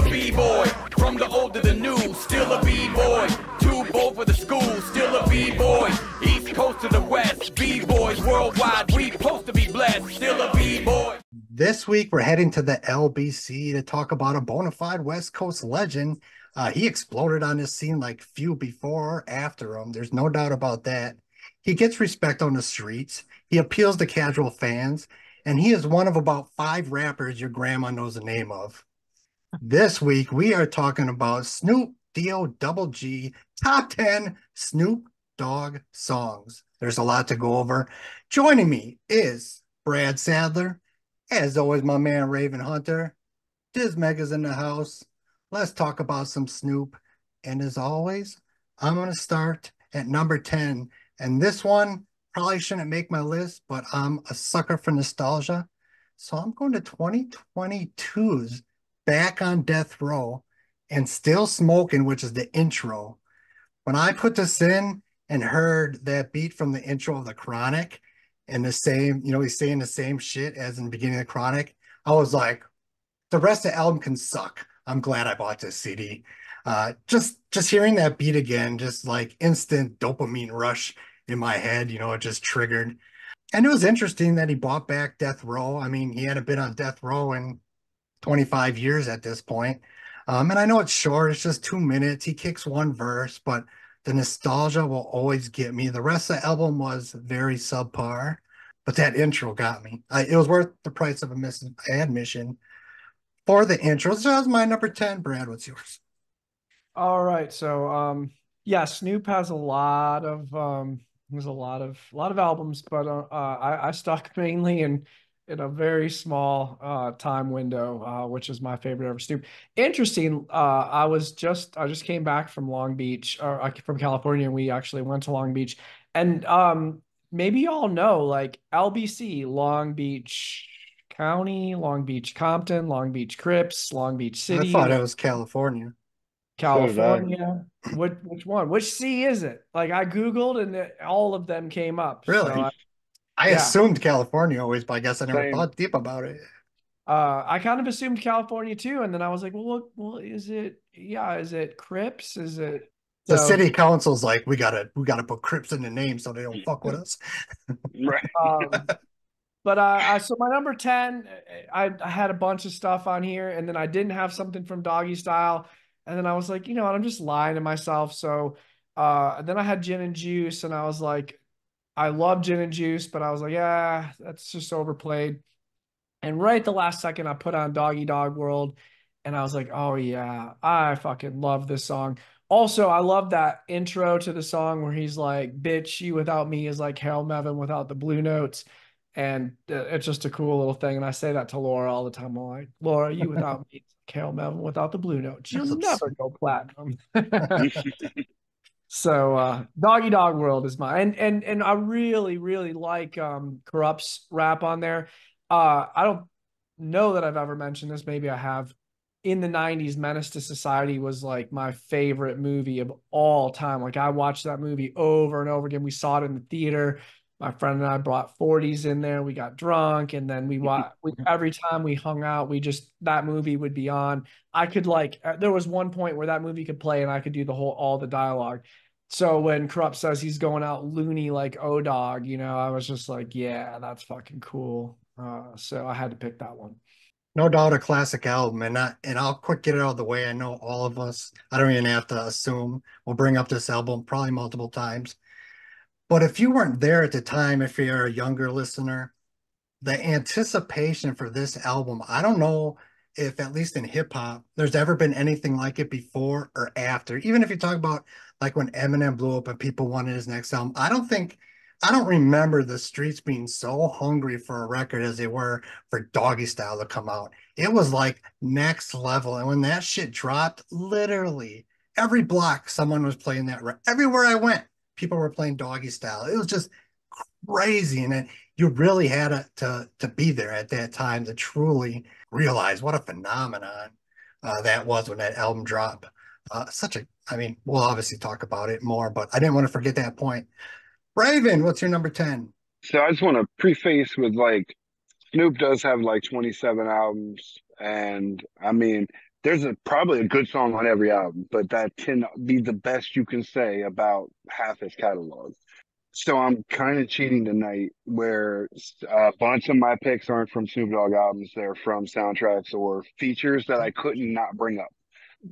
a B-boy. From the old to the new, still a B-boy. Too bold for the school, still a B-boy. East Coast to the West, B-boys worldwide. We supposed to be blessed, still a B-boy. This week, we're heading to the LBC to talk about a bona fide West Coast legend. He exploded on this scene like few before or after him. There's no doubt about that. He gets respect on the streets. He appeals to casual fans. And he is one of about 5 rappers your grandma knows the name of. This week, we are talking about Snoop D O Double G Top 10 Snoop Dogg songs. There's a lot to go over. Joining me is Brad Sadler. As always, my man Raven Hunter. Diz Mega's in the house. Let's talk about some Snoop. And as always, I'm going to start at number 10. And this one probably shouldn't make my list, but I'm a sucker for nostalgia. So I'm going to 2022's Back on Death Row and Still Smoking, which is the intro. When I put this in and heard that beat from the intro of The Chronic, and the same, he's saying the same shit as in the beginning of the Chronic, I was like, the rest of the album can suck. I'm glad I bought this CD. Just hearing that beat again, just like instant dopamine rush in my head, it just triggered. And it was interesting that he bought back Death Row. I mean, he hadn't been on Death Row in 25 years at this point. And I know it's short, it's just 2 minutes. He kicks one verse, but the nostalgia will always get me. The rest of the album was very subpar, but that intro got me. It was worth the price of admission for the intro. So that was my number 10. Brad, what's yours? All right. So, yeah, Snoop has a lot of there's a lot of albums, but I stuck mainly in a very small time window, which is my favorite ever Snoop. Interesting. I just came back from Long Beach, or from California, and we actually went to Long Beach. And maybe y'all know, like LBC, Long Beach County, Long Beach Compton, Long Beach Crips, Long Beach City. I thought it was California. California. Which one? Which C is it? Like I Googled and all of them came up. Really? So I assumed California always, but I guess I never thought deep about it. I kind of assumed California too, and then I was like, well, is it Crips? Is it the city council's like, we gotta put Crips in the name so they don't fuck with us. Right. But so my number 10, I had a bunch of stuff on here, and then I didn't have something from Doggy Style, and then I was like, I'm just lying to myself. So then I had Gin and Juice, and I was like, I love Gin and Juice, but I was like, yeah, that's just overplayed. And right at the last second, I put on Doggy Dog World, and I was like, oh yeah, I fucking love this song. Also, I love that intro to the song where he's like, bitch, you without me is like Hail Melvin without the blue notes. And it's just a cool little thing. And I say that to Laura all the time. I'm like, Laura, you without me, it's like Hail Melvin without the blue notes. You'll never go platinum. So Doggy Dog World is mine. And I really, really like Corrupt's rap on there. I don't know that I've ever mentioned this. Maybe I have. In the 90s, Menace to Society was like my favorite movie of all time. Like I watched that movie over and over again. We saw it in the theater. My friend and I brought 40s in there. We got drunk, and then every time we hung out, that movie would be on. I could there was one point where that movie could play and I could do all the dialogue. So when Corrupt says he's going out loony like O-Dog, I was just like, yeah, that's fucking cool. So I had to pick that one. No doubt a classic album, and I'll quick get it out of the way. I know all of us, I don't even have to assume, we'll bring up this album probably multiple times. But if you weren't there at the time, if you're a younger listener, the anticipation for this album, I don't know if, at least in hip hop, there's ever been anything like it before or after. Even if you talk about like when Eminem blew up and people wanted his next album, I don't remember the streets being so hungry for a record as they were for Doggy Style to come out. It was like next level. And when that shit dropped, literally every block someone was playing that. Everywhere I went, people were playing Doggy Style. It was just crazy. And you really had to be there at that time to truly realize what a phenomenon that was when that album dropped. We'll obviously talk about it more, but I didn't want to forget that point. Raven, what's your number 10? So I just want to preface with Snoop does have 27 albums, and I mean there's probably a good song on every album, but that can be the best you can say about half his catalog. So I'm kind of cheating tonight, where a bunch of my picks aren't from Snoop Dogg albums; they're from soundtracks or features that I couldn't not bring up.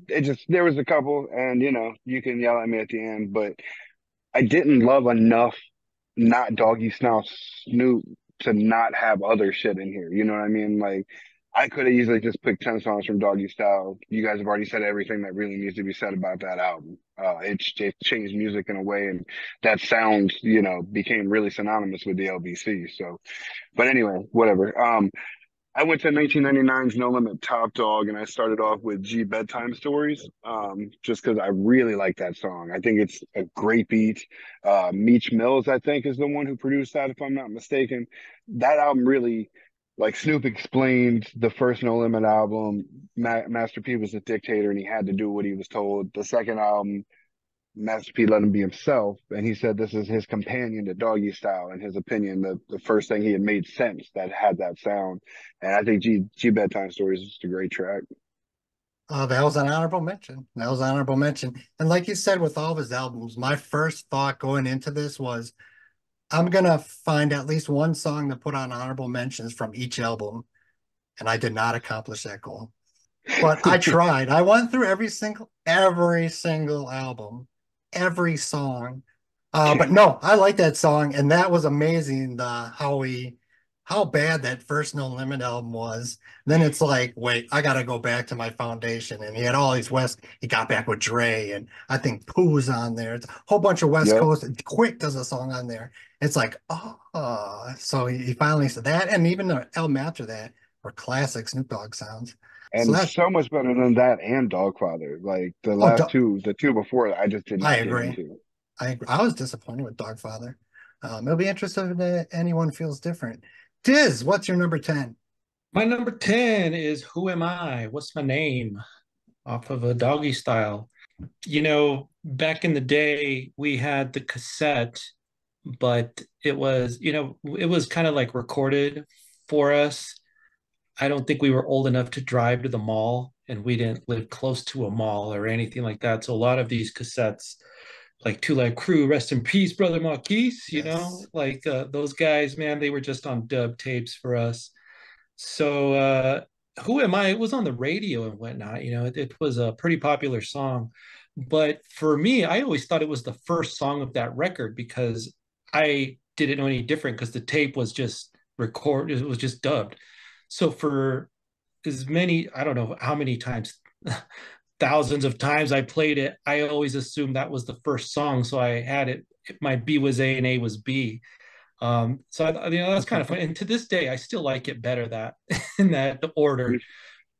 It just there was a couple, and you can yell at me at the end, but I didn't love enough not doggy style Snoop to not have other shit in here. You know what I mean? Like I could have easily just picked 10 songs from Doggy Style. You guys have already said everything that really needs to be said about that album. It changed music in a way, and that sound, became really synonymous with the LBC. So, but anyway, whatever. I went to 1999's No Limit Top Dog, and I started off with G Bedtime Stories, just because I really like that song. I think it's a great beat. Meech Mills, I think, is the one who produced that, if I'm not mistaken. That album really, like Snoop explained the first No Limit album, Master P was a dictator and he had to do what he was told. The second album, Master P let him be himself, and he said this is his companion to Doggy Style. In his opinion, the first thing he had made sense that had that sound, and I think G Bedtime Stories is just a great track. That was an honorable mention. That was an honorable mention. And like you said, with all of his albums, my first thought going into this was, I'm gonna find at least one song to put on honorable mentions from each album, and I did not accomplish that goal. But I tried. I went through every single album, every song. But no, I like that song, and that was amazing. How bad that first No Limit album was. Then it's like, wait, I gotta go back to my foundation. And he had all these he got back with Dre, and I think Pooh's on there. It's a whole bunch of West Yep. Coast. Quick does a song on there. It's like, oh, so he finally said that, and even the album after that were classic Snoop Dogg sounds. So And that, so much better than that and Dogfather. Like the oh, last two, the two before, I just did I not get agree. into. I was disappointed with Dogfather. It'll be interesting if anyone feels different. Diz, what's your number 10? My number 10 is Who Am I? What's My Name? Off of a Doggy Style. Back in the day, we had the cassette, but it was kind of like recorded for us. I don't think we were old enough to drive to the mall, and we didn't live close to a mall or anything like that. So a lot of these cassettes, like Two Live Crew, rest in peace, Brother Marquise, Yes. like those guys, man, they were just on dub tapes for us. So Who Am I? It was on the radio and whatnot. It was a pretty popular song. But for me, I always thought it was the first song of that record because I didn't know any different because the tape was just recorded, it was just dubbed. So for as many, I don't know how many times, thousands of times I played it, I always assumed that was the first song. So I had it, my B was A and A was B. So that's kind of fun. And to this day, I still like it better that in that order.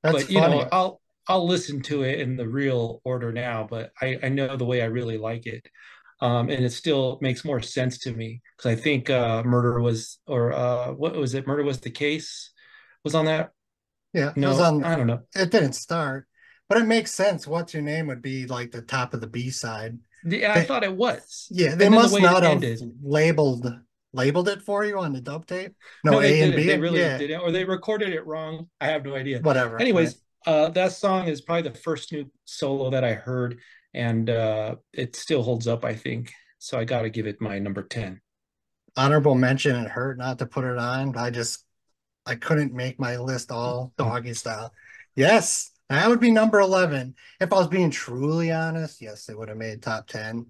That's But funny. I'll listen to it in the real order now. But I know the way I really like it, and it still makes more sense to me because I think Murder was or what was it? Murder Was the Case was on that. Yeah, it was No, on. I don't know. It didn't start, but it makes sense. What's Your Name would be like the top of the B side. Yeah, I They, thought it was, yeah, they and then the must way it not have ended. labeled it for you on the dub tape. No, No, they A and didn't. B. They really Yeah, didn't, or they recorded it wrong. I have no idea. whatever. Right. Anyways, that song is probably the first Snoop solo that I heard, and it still holds up, I think. So I got to give it my number 10. Honorable mention. It hurt not to put it on. I couldn't make my list all Doggy Style. Yes, that would be number 11. If I was being truly honest, yes, it would have made top 10.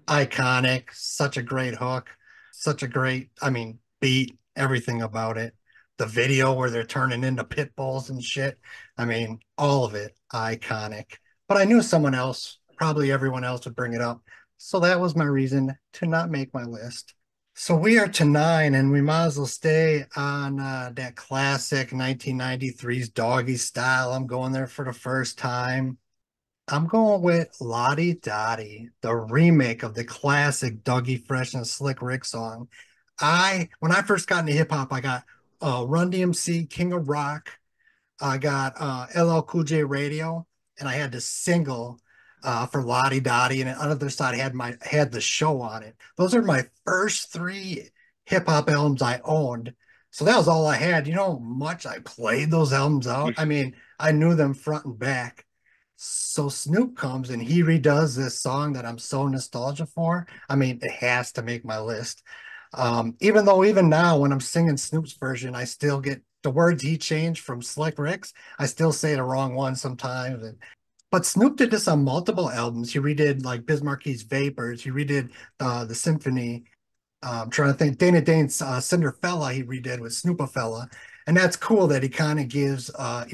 Iconic, such a great hook, such a great, beat, everything about it. The video where they're turning into pit bulls and shit. All of it, iconic. But I knew someone else, probably everyone else would bring it up. So that was my reason to not make my list. So we are to 9, and we might as well stay on that classic 1993's Doggy Style. I'm going there for the first time. I'm going with Lottie Dottie, the remake of the classic Dougie Fresh and Slick Rick song. When I first got into hip hop, I got Run DMC, King of Rock. I got LL Cool J Radio, and I had the single for Lottie Dottie, and on the other side had the show on it. Those are my first 3 hip hop albums I owned. So that was all I had. You know how much I played those albums out? I mean, I knew them front and back. So Snoop comes and he redoes this song that I'm so nostalgic for. I mean, it has to make my list. Even though even now when I'm singing Snoop's version, I still get the words he changed from Slick Rick's. I still say the wrong one sometimes. But Snoop did this on multiple albums. He redid like Biz Marquis's Vapors. He redid the Symphony. I'm trying to think. Dana Dane's Cinderfella he redid with Snoopafella, and that's cool that he kind of gives a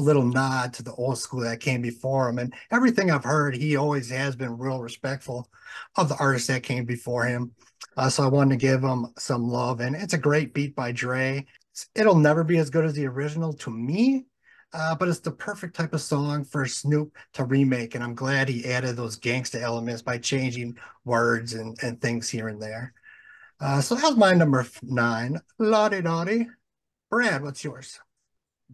little nod to the old school that came before him. And everything I've heard, he always has been real respectful of the artists that came before him. So I wanted to give him some love, and it's a great beat by Dre. It'll never be as good as the original to me, but it's the perfect type of song for Snoop to remake, and I'm glad he added those gangsta elements by changing words and things here and there. So that was my number 9. Lottie Dottie. Brad, what's yours?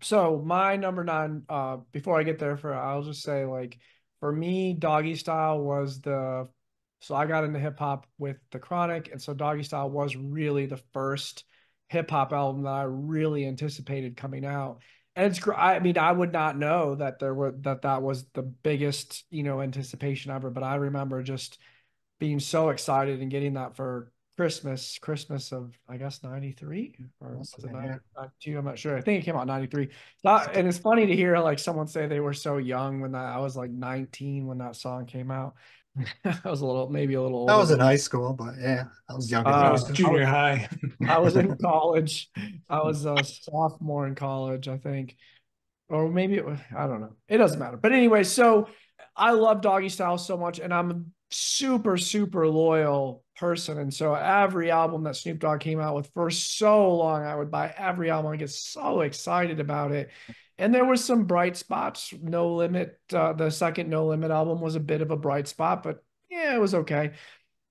So my number 9, before I get there, I'll just say, like, for me, Doggy Style was so I got into hip hop with The Chronic, and so Doggy Style was really the first hip hop album that I really anticipated coming out. And I mean, I would not know that that was the biggest, anticipation ever, but I remember just being so excited and getting that for Christmas of, I guess, 93 or was it 92? I'm not sure. I think it came out in 93. And it's funny to hear like someone say they were so young when I was like 19 when that song came out. I was maybe a little I older was in than high school, but yeah, I was younger I than was you. junior high. I was in college. I was a sophomore in college, I think. Or maybe I don't know. It doesn't matter. But anyway, so I love Doggy Style so much, and I'm a super, super loyal person. And so every album that Snoop Dogg came out with for so long, I would buy every album. I get so excited about it. And there was some bright spots. No Limit, the second No Limit album was a bit of a bright spot, but yeah, it was okay.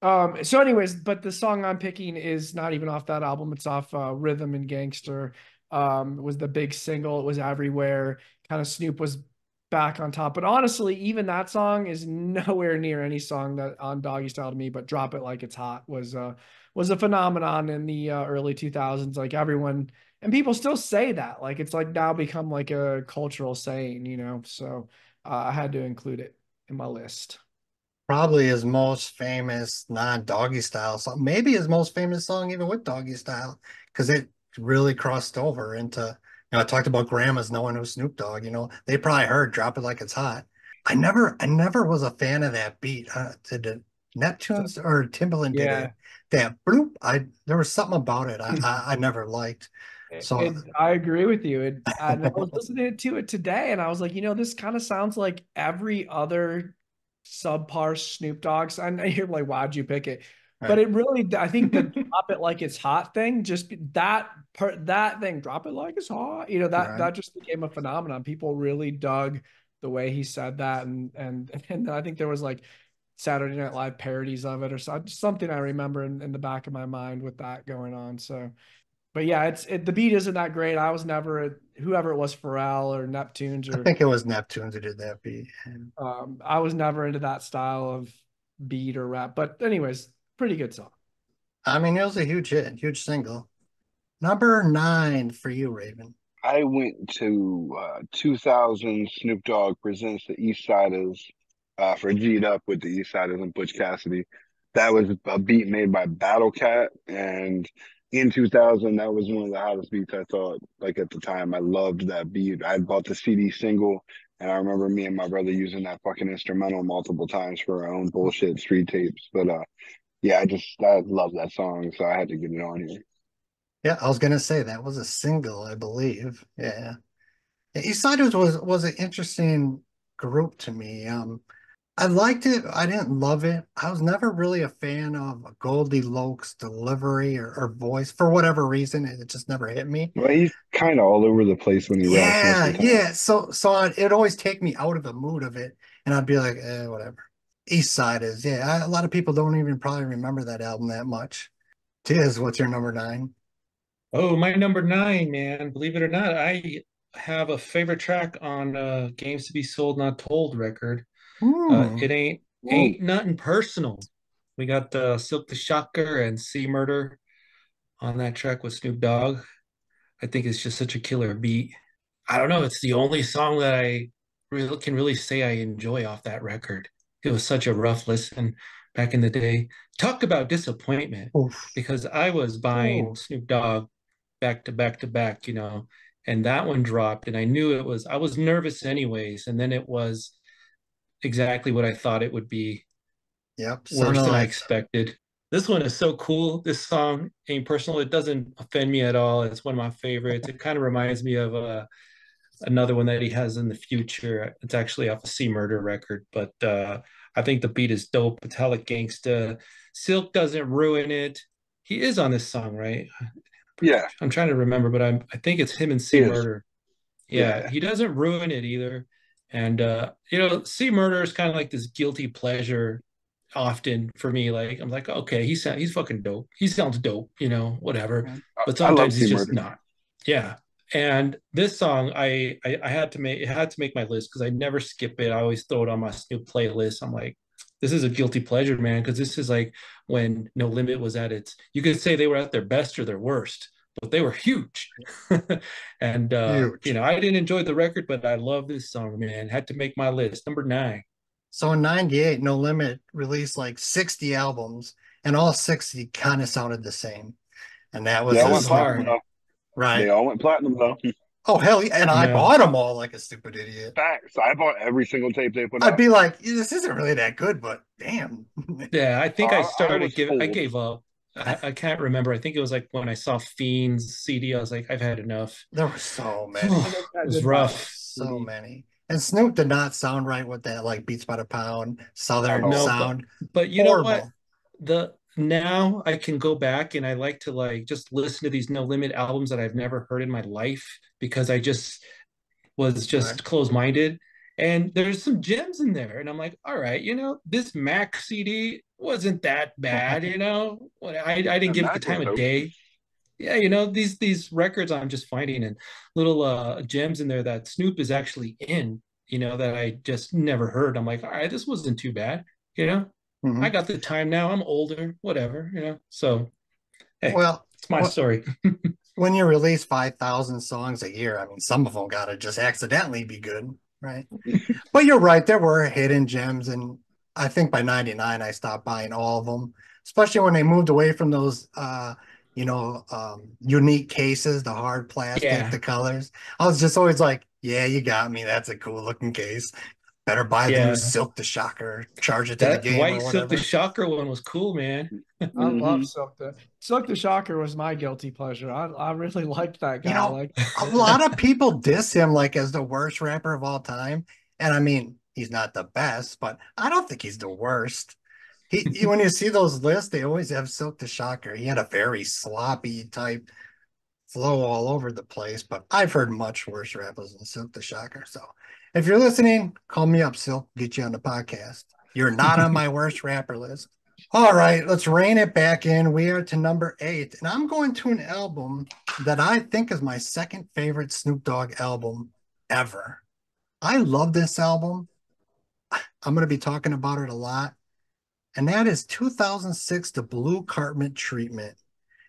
So anyways, but the song I'm picking is not even off that album. It's off Rhythm and Gangster. It was the big single. It was everywhere. Kind of Snoop was back on top. But honestly, even that song is nowhere near any song that on Doggy Style to me, but Drop It Like It's Hot was a phenomenon in the early 2000s. Like everyone, and people still say that. Like it's like now become like a cultural saying. So I had to include it in my list. Probably his most famous non-Doggy Style song, maybe his most famous song even with Doggy Style, because it really crossed over into, I talked about grandmas knowing who Snoop Dogg, they probably heard Drop It Like It's Hot. I never was a fan of that beat. Did the Neptunes or Timbaland did Yeah. it? That bloop, there was something about it I never liked. So I agree with you. And I was listening to it today, and I was like, this kind of sounds like every other subpar Snoop Dogg. And you're like, why'd you pick it? But right, it really, I think the Drop It Like It's Hot thing, just that thing, Drop It Like It's Hot, right. that just became a phenomenon. People really dug the way he said that, and I think there was like Saturday Night Live parodies of it or something I remember in the back of my mind with that going on. So. But yeah, the beat isn't that great. I was never whoever it was, Pharrell or Neptunes I think it was Neptunes who did that beat. I was never into that style of beat or rap. But anyways, pretty good song. I mean, it was a huge hit, huge single. Number 9 for you, Raven. I went to 2000 Snoop Dogg presents the East Siders for G'd Up with the East Siders and Butch Cassidy. That was a beat made by Battle Cat, and in 2000, that was one of the hottest beats I thought. Like at the time, I loved that beat. I bought the CD single, and I remember me and my brother using that fucking instrumental multiple times for our own bullshit street tapes. But yeah, I love that song, so I had to get it on here. Yeah, I was gonna say that was a single, I believe. Yeah. Eastsiders was an interesting group to me. I liked it. I didn't love it. I was never really a fan of Goldie Loke's delivery or voice for whatever reason. It just never hit me. Well, he's kind of all over the place when he raps most Yeah, of the time. yeah. So it'd always take me out of the mood of it, and I'd be like, whatever. East Side is, yeah. A lot of people don't even probably remember that album that much. Tiz, what's your number 9? Oh, my number 9, man. Believe it or not, I have a favorite track on Games to Be Sold Not Told record. Hmm. It ain't nothing personal. We got Silk the Shocker and C Murder on that track with Snoop Dogg. I think it's just such a killer beat. I don't know. It's the only song that I can really say I enjoy off that record. It was such a rough listen back in the day. Talk about disappointment, Oof. because I was buying Oh, Snoop Dogg back to back to back, and that one dropped, and I knew I was nervous anyways, and then it was exactly what I thought it would be, Yep. worse Sounded than I like expected. This one is so cool. This song ain't personal. It doesn't offend me at all. It's one of my favorites. It kind of reminds me of another one that he has in the future. It's actually off a C Murder record, but I think the beat is dope. It's hella gangsta. Silk doesn't ruin it. He is on this song, right? Yeah, I'm trying to remember, but I think it's him and he C is. Murder. Yeah, Yeah. he doesn't ruin it either. And C Murder is kind of like this guilty pleasure often for me. Like I'm like, okay, he's fucking dope. He sounds dope, whatever. But I love sometimes C he's just Murder. not. Yeah. And this song, I had to make my list because I never skip it. I always throw it on my Snoop playlist. I'm like, this is a guilty pleasure, man, because this is like when No Limit was at its. You could say they were at their best or their worst, but they were huge. And huge. I didn't enjoy the record, but I love this song, man. Had to make my list. Number 9. So in 98, No Limit released like 60 albums, and all 60 kind of sounded the same. And that They was This all a is went platinum hard. Snoop, though. They right? all went platinum though. Oh, hell yeah. And I I know. bought them all like a stupid idiot. Facts. I bought every single tape they put I'd out. be like, this isn't really that good, but damn. Yeah, I think I was I fooled. gave up. I can't remember. I think it was like when I saw Fiend's CD, I was like, I've had enough. There were so I many, think It I was did buy that rough. so CD. many. And Snoop did not sound right with that, like Beats by the Pound, At Southern No, all. sound. but you know what? Horrible. The Now I can go back and I like to like just listen to these No Limit albums that I've never heard in my life because I just was Right. just closed-minded. And there's some gems in there. And I'm like, all right, this Mac CD wasn't that bad, I didn't And give it the Mac was time of dope. day. Yeah, these records I'm just finding and little gems in there that Snoop is actually in, that I just never heard. I'm like, all right, this wasn't too bad, you know. I Mhm. got the time now. I'm older, whatever, So, hey, Well, it's my story. when you release 5,000 songs a year, I mean, some of them got to just accidentally be good, right? But you're right, there were hidden gems, and I think by 99 I stopped buying all of them, especially when they moved away from those unique cases, the hard plastic, Yeah, the colors. I was just always like, yeah, you got me. That's a cool looking case. Better buy the new yeah. Silk the Shocker, charge it to the That game or white Silk the whatever. Shocker one was cool, man. I love Hmm. Silk the Shocker was my guilty pleasure. I really liked that You guy. know, Like, a lot of people diss him like as the worst rapper of all time. And I mean, he's not the best, but I don't think he's the worst. When you see those lists, they always have Silk the Shocker. He had a very sloppy type flow all over the place, but I've heard much worse rappers than Silk the Shocker. So if you're listening, call me up, Silk, get you on the podcast. You're not on my worst rapper list. All right, let's rein it back in. We are to number 8, and I'm going to an album that I think is my second favorite Snoop Dogg album ever. I love this album. I'm going to be talking about it a lot, and that is 2006, The Blue Carpet Treatment.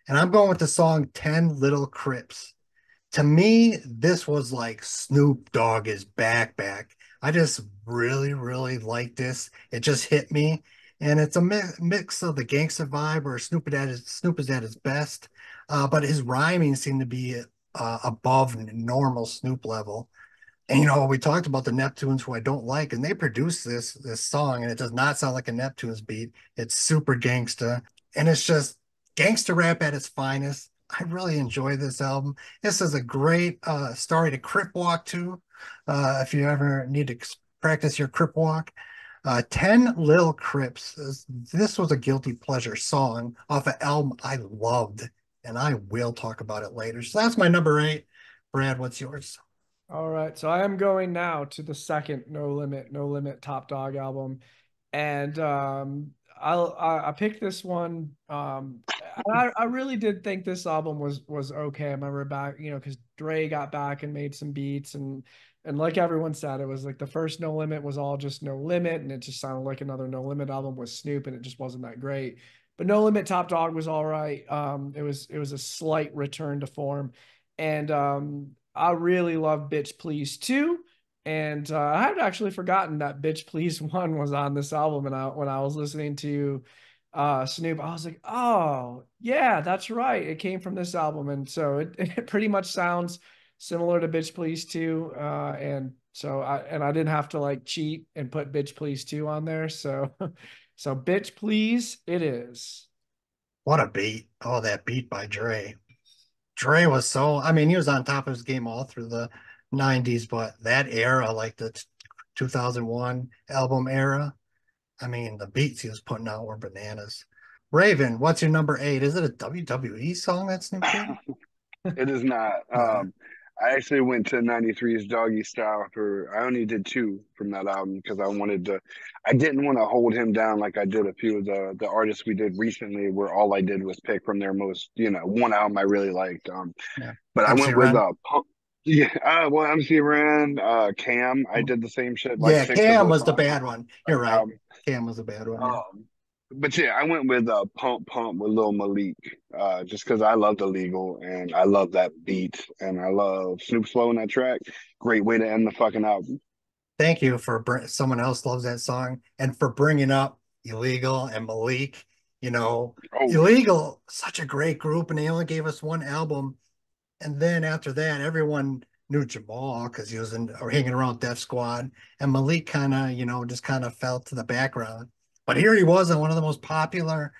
And I'm going with the song 10 Little Crips. To me, this was like Snoop Dogg is back. I just really, really like this. It just hit me. And it's a mix of the gangster vibe where Snoop is at his best, but his rhyming seemed to be above normal Snoop level. And we talked about the Neptunes, who I don't like, and they produced this song, and it does not sound like a Neptunes beat. It's super gangsta, and it's just gangster rap at its finest. I really enjoy this album. This is a great story to crip walk to, if you ever need to practice your crip walk. 10 Lil Crips. This was a guilty pleasure song off an album I loved, and I will talk about it later. So that's my number 8. Brad, what's yours? all right, so I am going now to the second No Limit Top Dog album, and I picked this one. And I really did think this album was okay. I remember back, because Dre got back and made some beats, and like everyone said, it was like the first No Limit was all just No Limit, and it just sounded like another No Limit album with Snoop, and it just wasn't that great. but No Limit Top Dog was all right. It was a slight return to form, and I really love Bitch Please too. And I had actually forgotten that Bitch Please one was on this album, and when I was listening to Snoop, I was like, oh yeah, that's right, it came from this album. And so it pretty much sounds similar to Bitch Please 2. And so I didn't have to like cheat and put Bitch Please 2 on there. So so Bitch Please it is. What a beat. Oh, that beat by Dre. Dre was so, I mean, he was on top of his game all through the 90s, but that era, like the 2001 album era, I mean, the beats he was putting out were bananas. Raven, what's your number 8? Is it a WWE song that Snoop did? It is not. Nah. I actually went to 93's Doggy Style for, I only did two from that album because I didn't want to hold him down like I did a few of the artists we did recently where all I did was pick from their most, one album I really liked. Yeah. But I MC went with Ren? Yeah, well, MC Ren, Cam, I did the same shit, like Yeah, six of Cam those was the songs bad on one. You're that right. album. Cam was a bad one. Yeah. But yeah, I went with Pump Pump with Lil Malik, just because I love the legal and I love that beat and I love Snoop flow in that track. Great way to end the fucking album. Thank you for someone else loves that song and for bringing up Illegal and Malik. You know, Oh, Illegal, such a great group, and they only gave us one album. And then after that, everyone knew Jamal because he was or hanging around Def Squad, and Malik kind of, just kind of fell to the background. But here he was on one of the most popular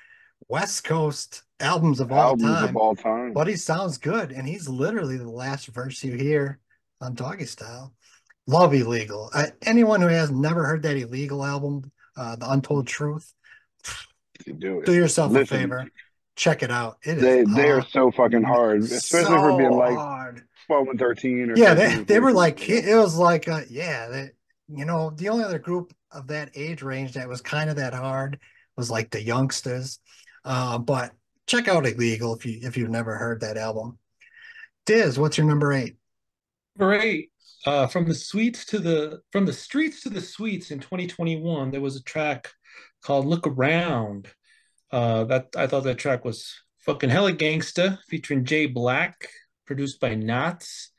West Coast albums of all albums of time. all time. But he sounds good, and he's literally the last verse you hear on Doggy Style. Love Illegal. Anyone who has never heard that Illegal album, The Untold Truth, You do do it. yourself a Listen, favor. Check it out. It is they are so fucking hard, especially for being so like hard. 12 and 13 or Yeah, 13 and they were 14. like, it was like, yeah, the only other group of that age range that was kind of that hard was like the youngsters. But check out Illegal if you've never heard that album. Diz, what's your number 8? Great. From the streets to the suites in 2021, there was a track called "Look Around." That I thought that track was fucking hella gangsta, featuring Jay Black, produced by Knots.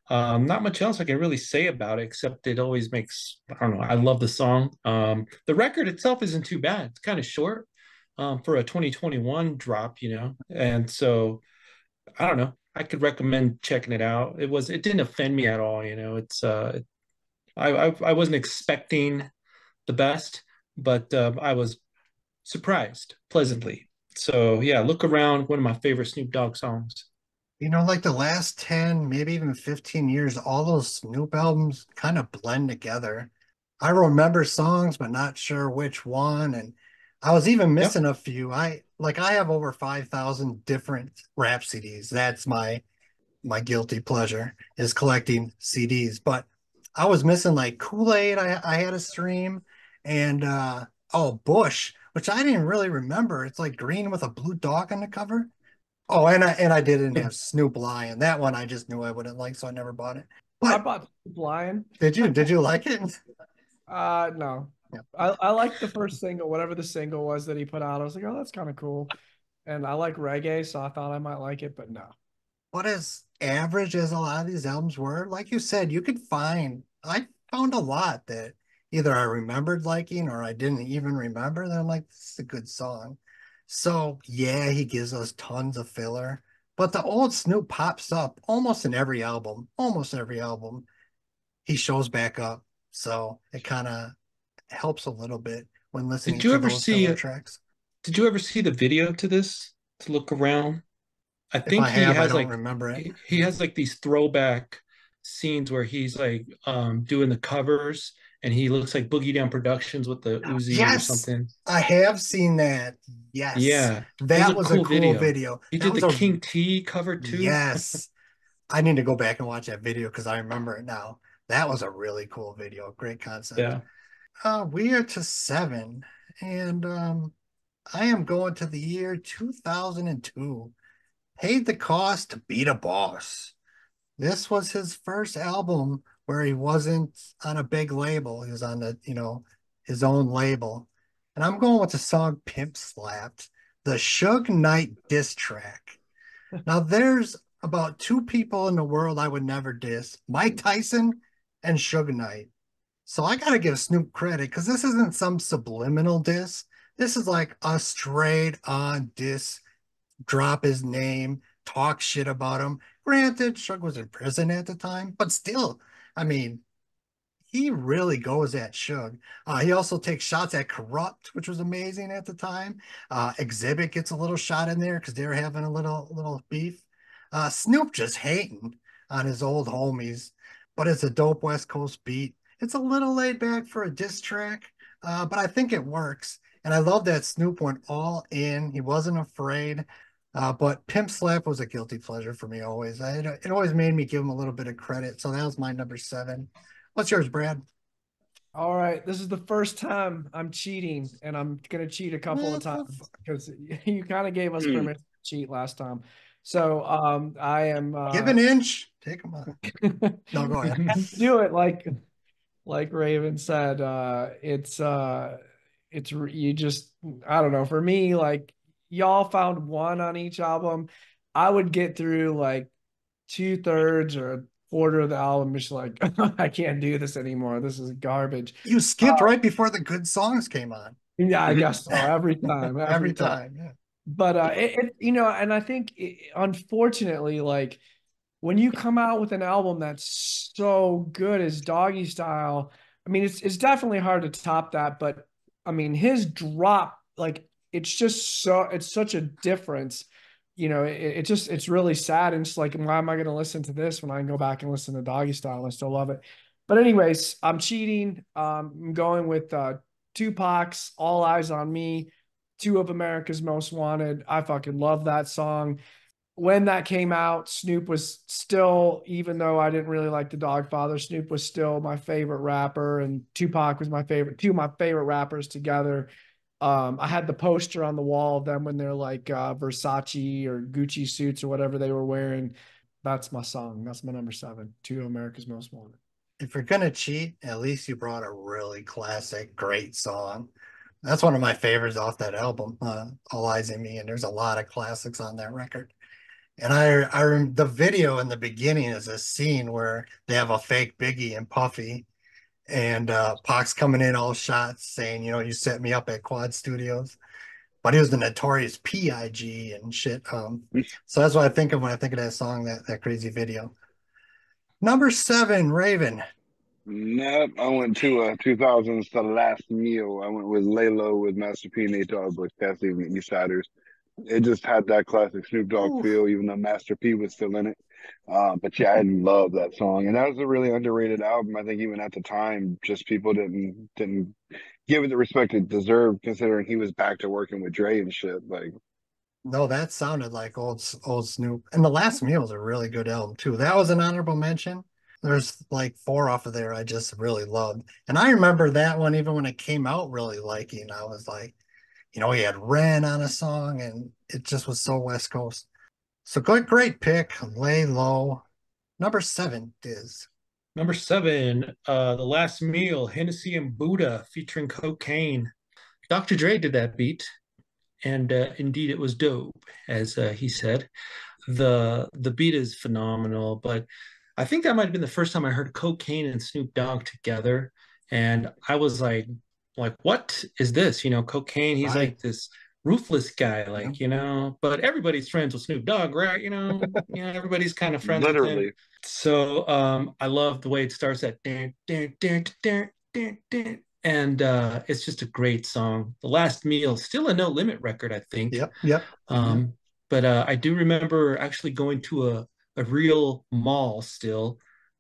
Not much else I can really say about it, except it always makes, I don't know, I love the song. The record itself isn't too bad. It's kind of short for a 2021 drop, and so I don't know. I could recommend checking it out. It didn't offend me at all. I wasn't expecting the best, but I was surprised pleasantly. So yeah, Look Around, one of my favorite Snoop Dogg songs. Like the last 10, maybe even 15 years, all those Snoop albums kind of blend together. I remember songs, but not sure which one. And I was even Yep. missing a few. I have over 5,000 different rap CDs. That's my guilty pleasure is collecting CDs. But I was missing like Kool-Aid. I had a stream and Bush, which I didn't really remember. It's like green with a blue dog on the cover. Oh, and I didn't have Snoop Lion. That one I just knew I wouldn't like, so I never bought it. I But bought Lion. did you like it? No. Yeah. I liked the first single, whatever the single was that he put out. I was like, oh, that's kind of cool. And I like reggae, so I thought I might like it, but no. But as average as a lot of these albums were, like you said, I found a lot that either I remembered liking or I didn't even remember. That I'm like, this is a good song. So yeah, he gives us tons of filler, but the old Snoop pops up almost in every album. Almost every album, he shows back up. So it kind of helps a little bit when listening Did you to ever those see filler tracks. did you ever see the video to this, to Look Around? I If think I have, I don't remember it. he has like these throwback scenes where he's like doing the covers and he looks like Boogie Down Productions with the Uzi or Yes, something. I have seen that. Yes, Yeah, it was that a was a cool cool video. video. He That did was the a King T cover too. yes. I need to go back and watch that video because I remember it now. That was a really cool video. Great concept. Yeah. We are to 7, and I am going to the year 2002. Paid the cost to beat a boss. This was his first album where he wasn't on a big label. He was on his own label. And I'm going with the song Pimp Slapped. the Suge Knight diss track. Now, there's about two people in the world I would never diss: Mike Tyson and Suge Knight. So I gotta give Snoop credit because this isn't some subliminal diss. This is like a straight on diss. Drop his name, talk shit about him. Granted, Suge was in prison at the time, but still, I mean, he really goes at Suge. He also takes shots at Corrupt, which was amazing at the time. Exhibit gets a little shot in there because they were having a little beef. Snoop just hating on his old homies, but it's a dope West Coast beat. It's a little laid back for a diss track, but I think it works. And I love that Snoop went all in. He wasn't afraid. But Pimp Slap was a guilty pleasure for me always. It always made me give him a little bit of credit. So that was my number 7. What's yours, Brad? All right, this is the first time I'm cheating, and I'm gonna cheat a couple of times because you kind of gave us permission to cheat last time. So I am give an inch, take them on. No, go ahead. Do it like Raven said. It's you just, I don't know. For me, like, y'all found one on each album. I would get through like 2/3 or a quarter of the album, just like, I can't do this anymore. This is garbage. You skipped right before the good songs came on. Yeah, I guess so. Every time, every time. Yeah. But and I think unfortunately, like, when you come out with an album that's so good as Doggy Style, I mean, it's definitely hard to top that. But I mean, his drop, like, it's such a difference. It's really sad. And it's like, why am I going to listen to this when I can go back and listen to Doggy Style? I still love it. But anyways, I'm cheating. I'm going with Tupac's All Eyes on Me, 2 of America's Most Wanted. I fucking love that song. When that came out, Snoop was still, even though I didn't really like the Dogfather, Snoop was still my favorite rapper, and Tupac was my favorite, 2 of my favorite rappers together. I had the poster on the wall of them when they're like Versace or Gucci suits or whatever they were wearing. That's my song. That's my number 7, 2 of America's Most Wanted. If you're gonna cheat, at least you brought a really classic, great song. That's one of my favorites off that album, All Eyes on Me, and there's a lot of classics on that record. And the video in the beginning is a scene where they have a fake Biggie and Puffy, and Pac's coming in all shots saying, you set me up at Quad Studios, but he was the notorious PIG and shit. So that's what I think of when I think of that song, that crazy video. Number 7, Raven. Nope, I went to 2000s, The Last Meal. I went with Laylo with Master P and Nate Dogg, Butch Cassidy and the East Siders. It just had that classic Snoop Dogg feel, even though Master P was still in it. But yeah, I love that song, and that was a really underrated album. I think even at the time, just people didn't give it the respect it deserved, considering he was back to working with Dre and shit. Like, no, that sounded like old Snoop. And The Last Meal is a really good album too. That was an honorable mention. There's like 4 off of there I just really loved, and I remember that one even when it came out, really liking. I was like, he had Ren on a song, and it just was so West Coast. So great pick. Lay Low. Number 7 is. Number 7, The Last Meal, Hennessy and Buddha featuring Cocaine. Dr. Dre did that beat, and indeed it was dope, as he said. The beat is phenomenal, but I think that might have been the first time I heard Cocaine and Snoop Dogg together, and I was like, what is this? Cocaine, he's like this ruthless guy, but everybody's friends with Snoop Dogg, right? Everybody's kind of friends with him. So I love the way it starts at and it's just a great song. The Last Meal, still a No Limit record, I think. Yep. But I do remember actually going to a real mall still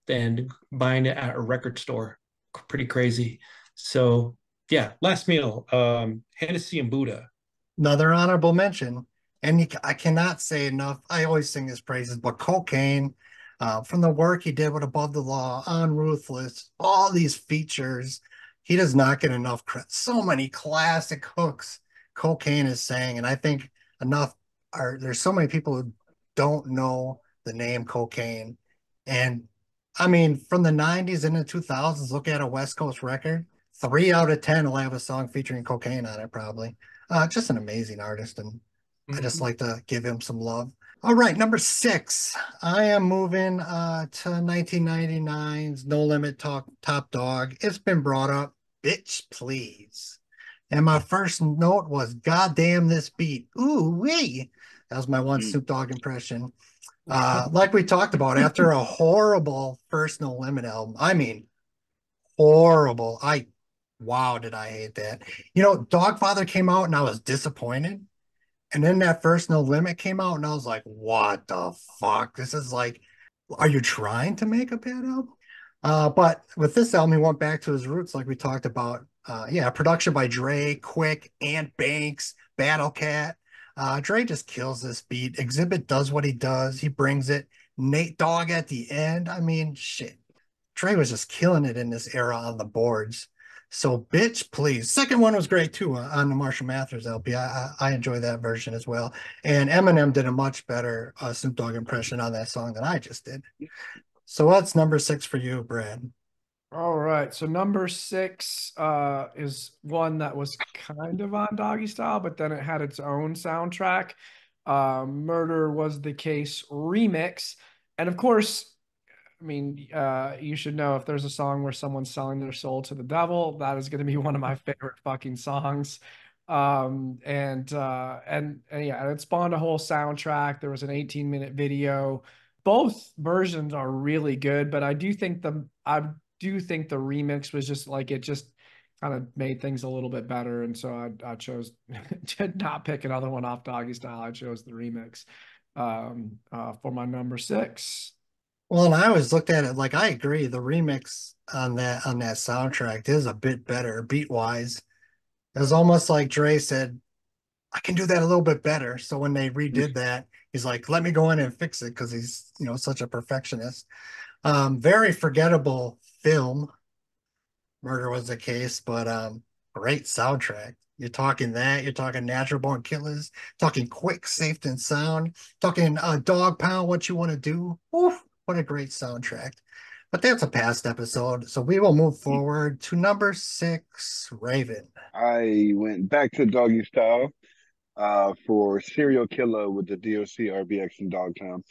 and buying it at a record store. Pretty crazy. So yeah, Last Meal, Hennessy and Buddha. Another honorable mention. And I cannot say enough. I always sing his praises, but Cocaine, from the work he did with Above the Law, on Ruthless, all these features, he does not get enough credit. So many classic hooks Cocaine is saying. And I think there's so many people who don't know the name Cocaine. And I mean, from the 90s into 2000s, look at a West Coast record. 3 out of 10 will have a song featuring Cocaine on it, probably. Just an amazing artist, and I just Mhm. like to give him some love. All right, number 6. I am moving to 1999's No Limit Talk Top Dog. It's been brought up. Bitch, please. And my first note was, God damn this beat. Ooh, wee. That was my one Mm. Snoop Dogg impression. Like we talked about, after a horrible first No Limit album, I mean, horrible. Wow, did I hate that. Dogfather came out and I was disappointed. And then that first No Limit came out and I was like, what the fuck? This is like, are you trying to make a bad album? But with this album, he went back to his roots, like we talked about. Yeah, production by Dre, Quick, Ant Banks, Battle Cat. Dre just kills this beat. Exhibit does what he does. He brings it. Nate Dogg at the end. I mean, shit. Dre was just killing it in this era on the boards. So, bitch, please. Second one was great too on the Marshall Mathers LP. I enjoy that version as well. And Eminem did a much better Snoop Dogg impression on that song than I just did. So, what's number 6 for you, Brad? All right. So number 6 is one that was kind of on Doggy Style, but then it had its own soundtrack. Murder Was the Case remix. And of course, I mean, you should know if there's a song where someone's selling their soul to the devil, that is going to be one of my favorite fucking songs. And yeah, it spawned a whole soundtrack. There was an 18-minute video. Both versions are really good, but I do think the remix was just like it just kind of made things a little bit better, and so I chose to not pick another one off Doggy Style. I chose the remix for my number 6. Well, and I always looked at it like I agree. The remix on that soundtrack is a bit better beat wise. It was almost like Dre said, I can do that a little bit better. So when they redid that, he's like, let me go in and fix it because he's, such a perfectionist. Very forgettable film. Murder Was the Case, but great soundtrack. You're talking Natural Born Killers, talking Quick, Safe and Sound, talking Dog Pound, What You Want to Do. Oof, what a great soundtrack. But that's a past episode, so we will move forward to number 6, Raven. I went back to Doggy Style for Serial Killer with the DOC, RBX, and Dogtown.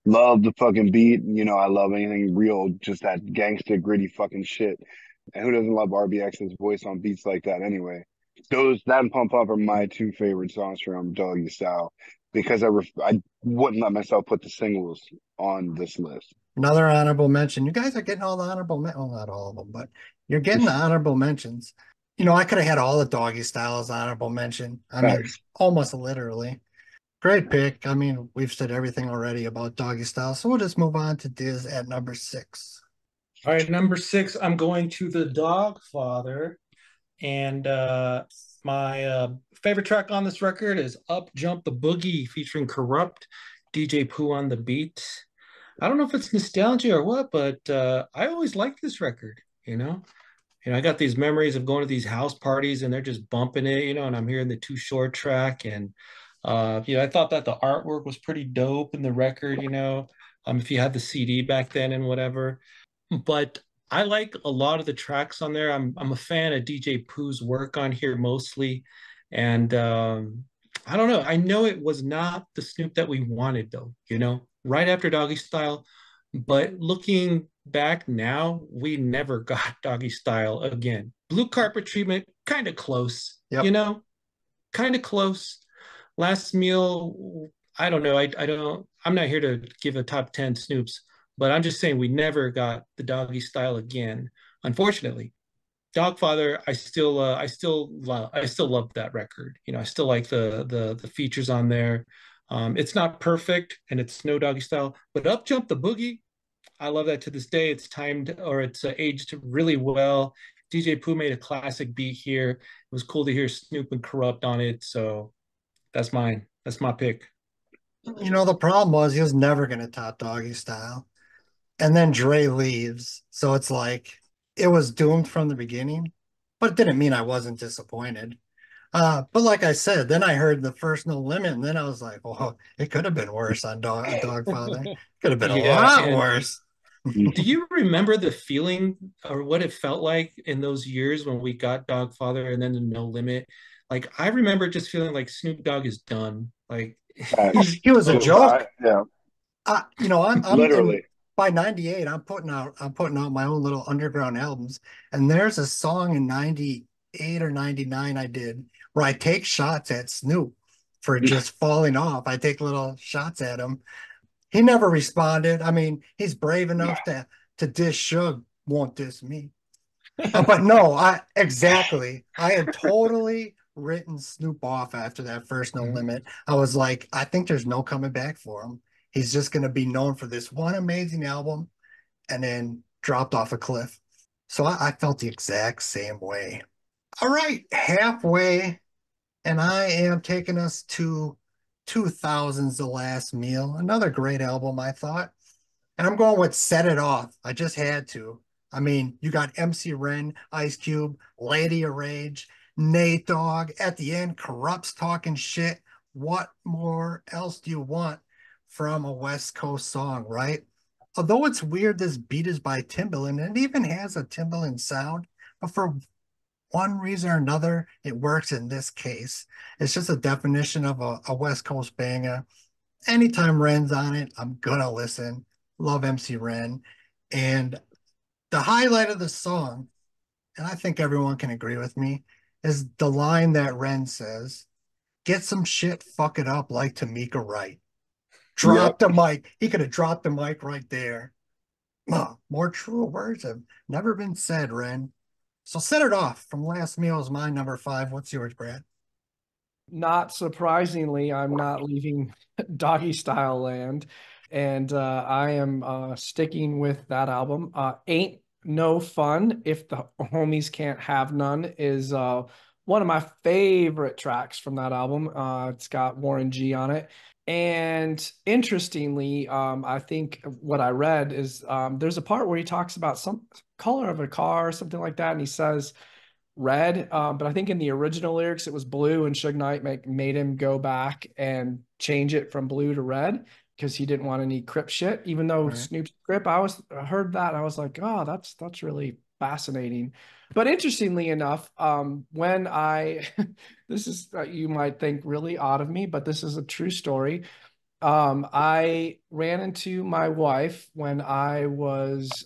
Love the fucking beat. I love anything real, just that gangster, gritty fucking shit. And who doesn't love RBX's voice on beats like that anyway? That and Pump Up are my two favorite songs from Doggy Style because I wouldn't let myself put the singles on this list. Another honorable mention. You guys are getting all the well, not all of them, but you're getting the honorable mentions. I could have had all the Doggy Styles honorable mention. I mean, Facts. almost literally. Great pick. I mean, we've said everything already about Doggy Style, so we'll just move on to Diz at number 6. All right, number 6, I'm going to the Dogfather. And my favorite track on this record is Up Jump the Boogie featuring Corrupt, DJ Pooh on the beat. I don't know if it's nostalgia or what, but I always liked this record. I got these memories of going to these house parties and they're just bumping it, and I'm hearing the Too Short track. And, I thought that the artwork was pretty dope in the record, if you had the CD back then and whatever. But I like a lot of the tracks on there. I'm a fan of DJ Pooh's work on here mostly. And I don't know. I know it was not the Snoop that we wanted though, right after Doggy Style. But looking back now, we never got Doggy Style again. Blue Carpet Treatment, kind of close, Yep. kind of close. Last Meal, I don't know. I'm not here to give a top 10 Snoops, but I'm just saying we never got the Doggy Style again, unfortunately. Dogfather, I still love that record. I still like the features on there. It's not perfect and it's no Doggy Style, but Up Jump the Boogie, I love that to this day. It's timed or it's aged really well. DJ Pooh made a classic beat here. It was cool to hear Snoop and Corrupt on it. So that's mine. That's my pick. The problem was he was never going to top Doggy Style. And then Dre leaves. So it's like it was doomed from the beginning, but it didn't mean I wasn't disappointed. But like I said, then I heard the first No Limit, and then I was like, well, it could have been worse on Dogfather. Could have been a Yeah, lot and worse. do you remember the feeling or what it felt like in those years when we got Dogfather and then the No Limit? Like I remember just feeling like Snoop Dogg is done. Like He was a joke. Yeah, I'm literally. by 98, I'm putting out my own little underground albums. And there's a song in 98 or 99 I did where I take shots at Snoop for just falling off. I take little shots at him. He never responded. I mean, he's brave enough to diss Suge, won't diss me. But no, I had totally written Snoop off after that first No Limit. I was like, I think there's no coming back for him. He's just going to be known for this one amazing album and then dropped off a cliff. So I felt the exact same way. All right, halfway, and I am taking us to 2000's The Last Meal, another great album, I thought. And I'm going with Set It Off. I just had to. I mean, you got MC Ren, Ice Cube, Lady of Rage, Nate Dogg. At the end, Corrupt's talking shit. What more else do you want from a West Coast song, right? Although it's weird, this beat is by Timbaland, and it even has a Timbaland sound, but for one reason or another, it works in this case. It's just a definition of a West Coast banger. Anytime Ren's on it, I'm gonna listen. Love MC Ren. And the highlight of the song, and I think everyone can agree with me, is the line that Ren says, "Get some shit, fuck it up like Tamika Wright." Drop the mic. He could have dropped the mic right there. More true words have never been said, Ren. So Set It Off from Last Meal is my number 5. What's yours, Brad? Not surprisingly, I'm not leaving Doggy Style land, and I am sticking with that album. Ain't No Fun If the Homies Can't Have None is one of my favorite tracks from that album. It's got Warren G on it. And interestingly, I think what I read is there's a part where he talks about some color of a car or something like that, and he says red, but I think in the original lyrics it was blue, and Suge Knight made him go back and change it from blue to red because he didn't want any Crip shit. Even though Snoop's Crip, I heard that, and I was like, oh, that's really fascinating. But interestingly enough, when I this is you might think really odd of me, but this is a true story. I ran into my wife when I was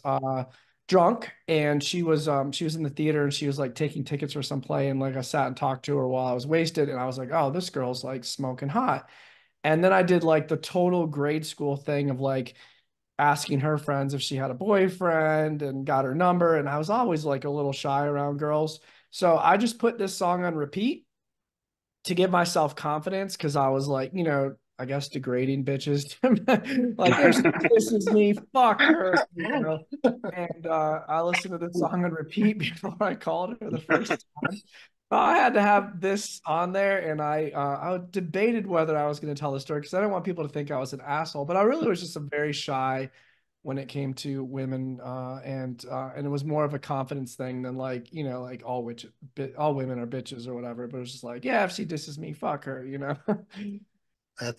drunk, and she was in the theater, and she was like taking tickets for some play, and like I sat and talked to her while I was wasted, and I was like, oh, this girl's like smoking hot. And then I did like the total grade school thing of like asking her friends if she had a boyfriend and got her number, and I was always like a little shy around girls. So I just put this song on repeat to give myself confidence, because I was like, I guess degrading bitches. Like, this is me, fuck her, And I listened to the song on repeat before I called her the first time. I had to have this on there, and I debated whether I was going to tell the story because I didn't want people to think I was an asshole, but I really was just a very shy when it came to women, and it was more of a confidence thing than like like all women are bitches or whatever. But it was just like, yeah, if she disses me, fuck her,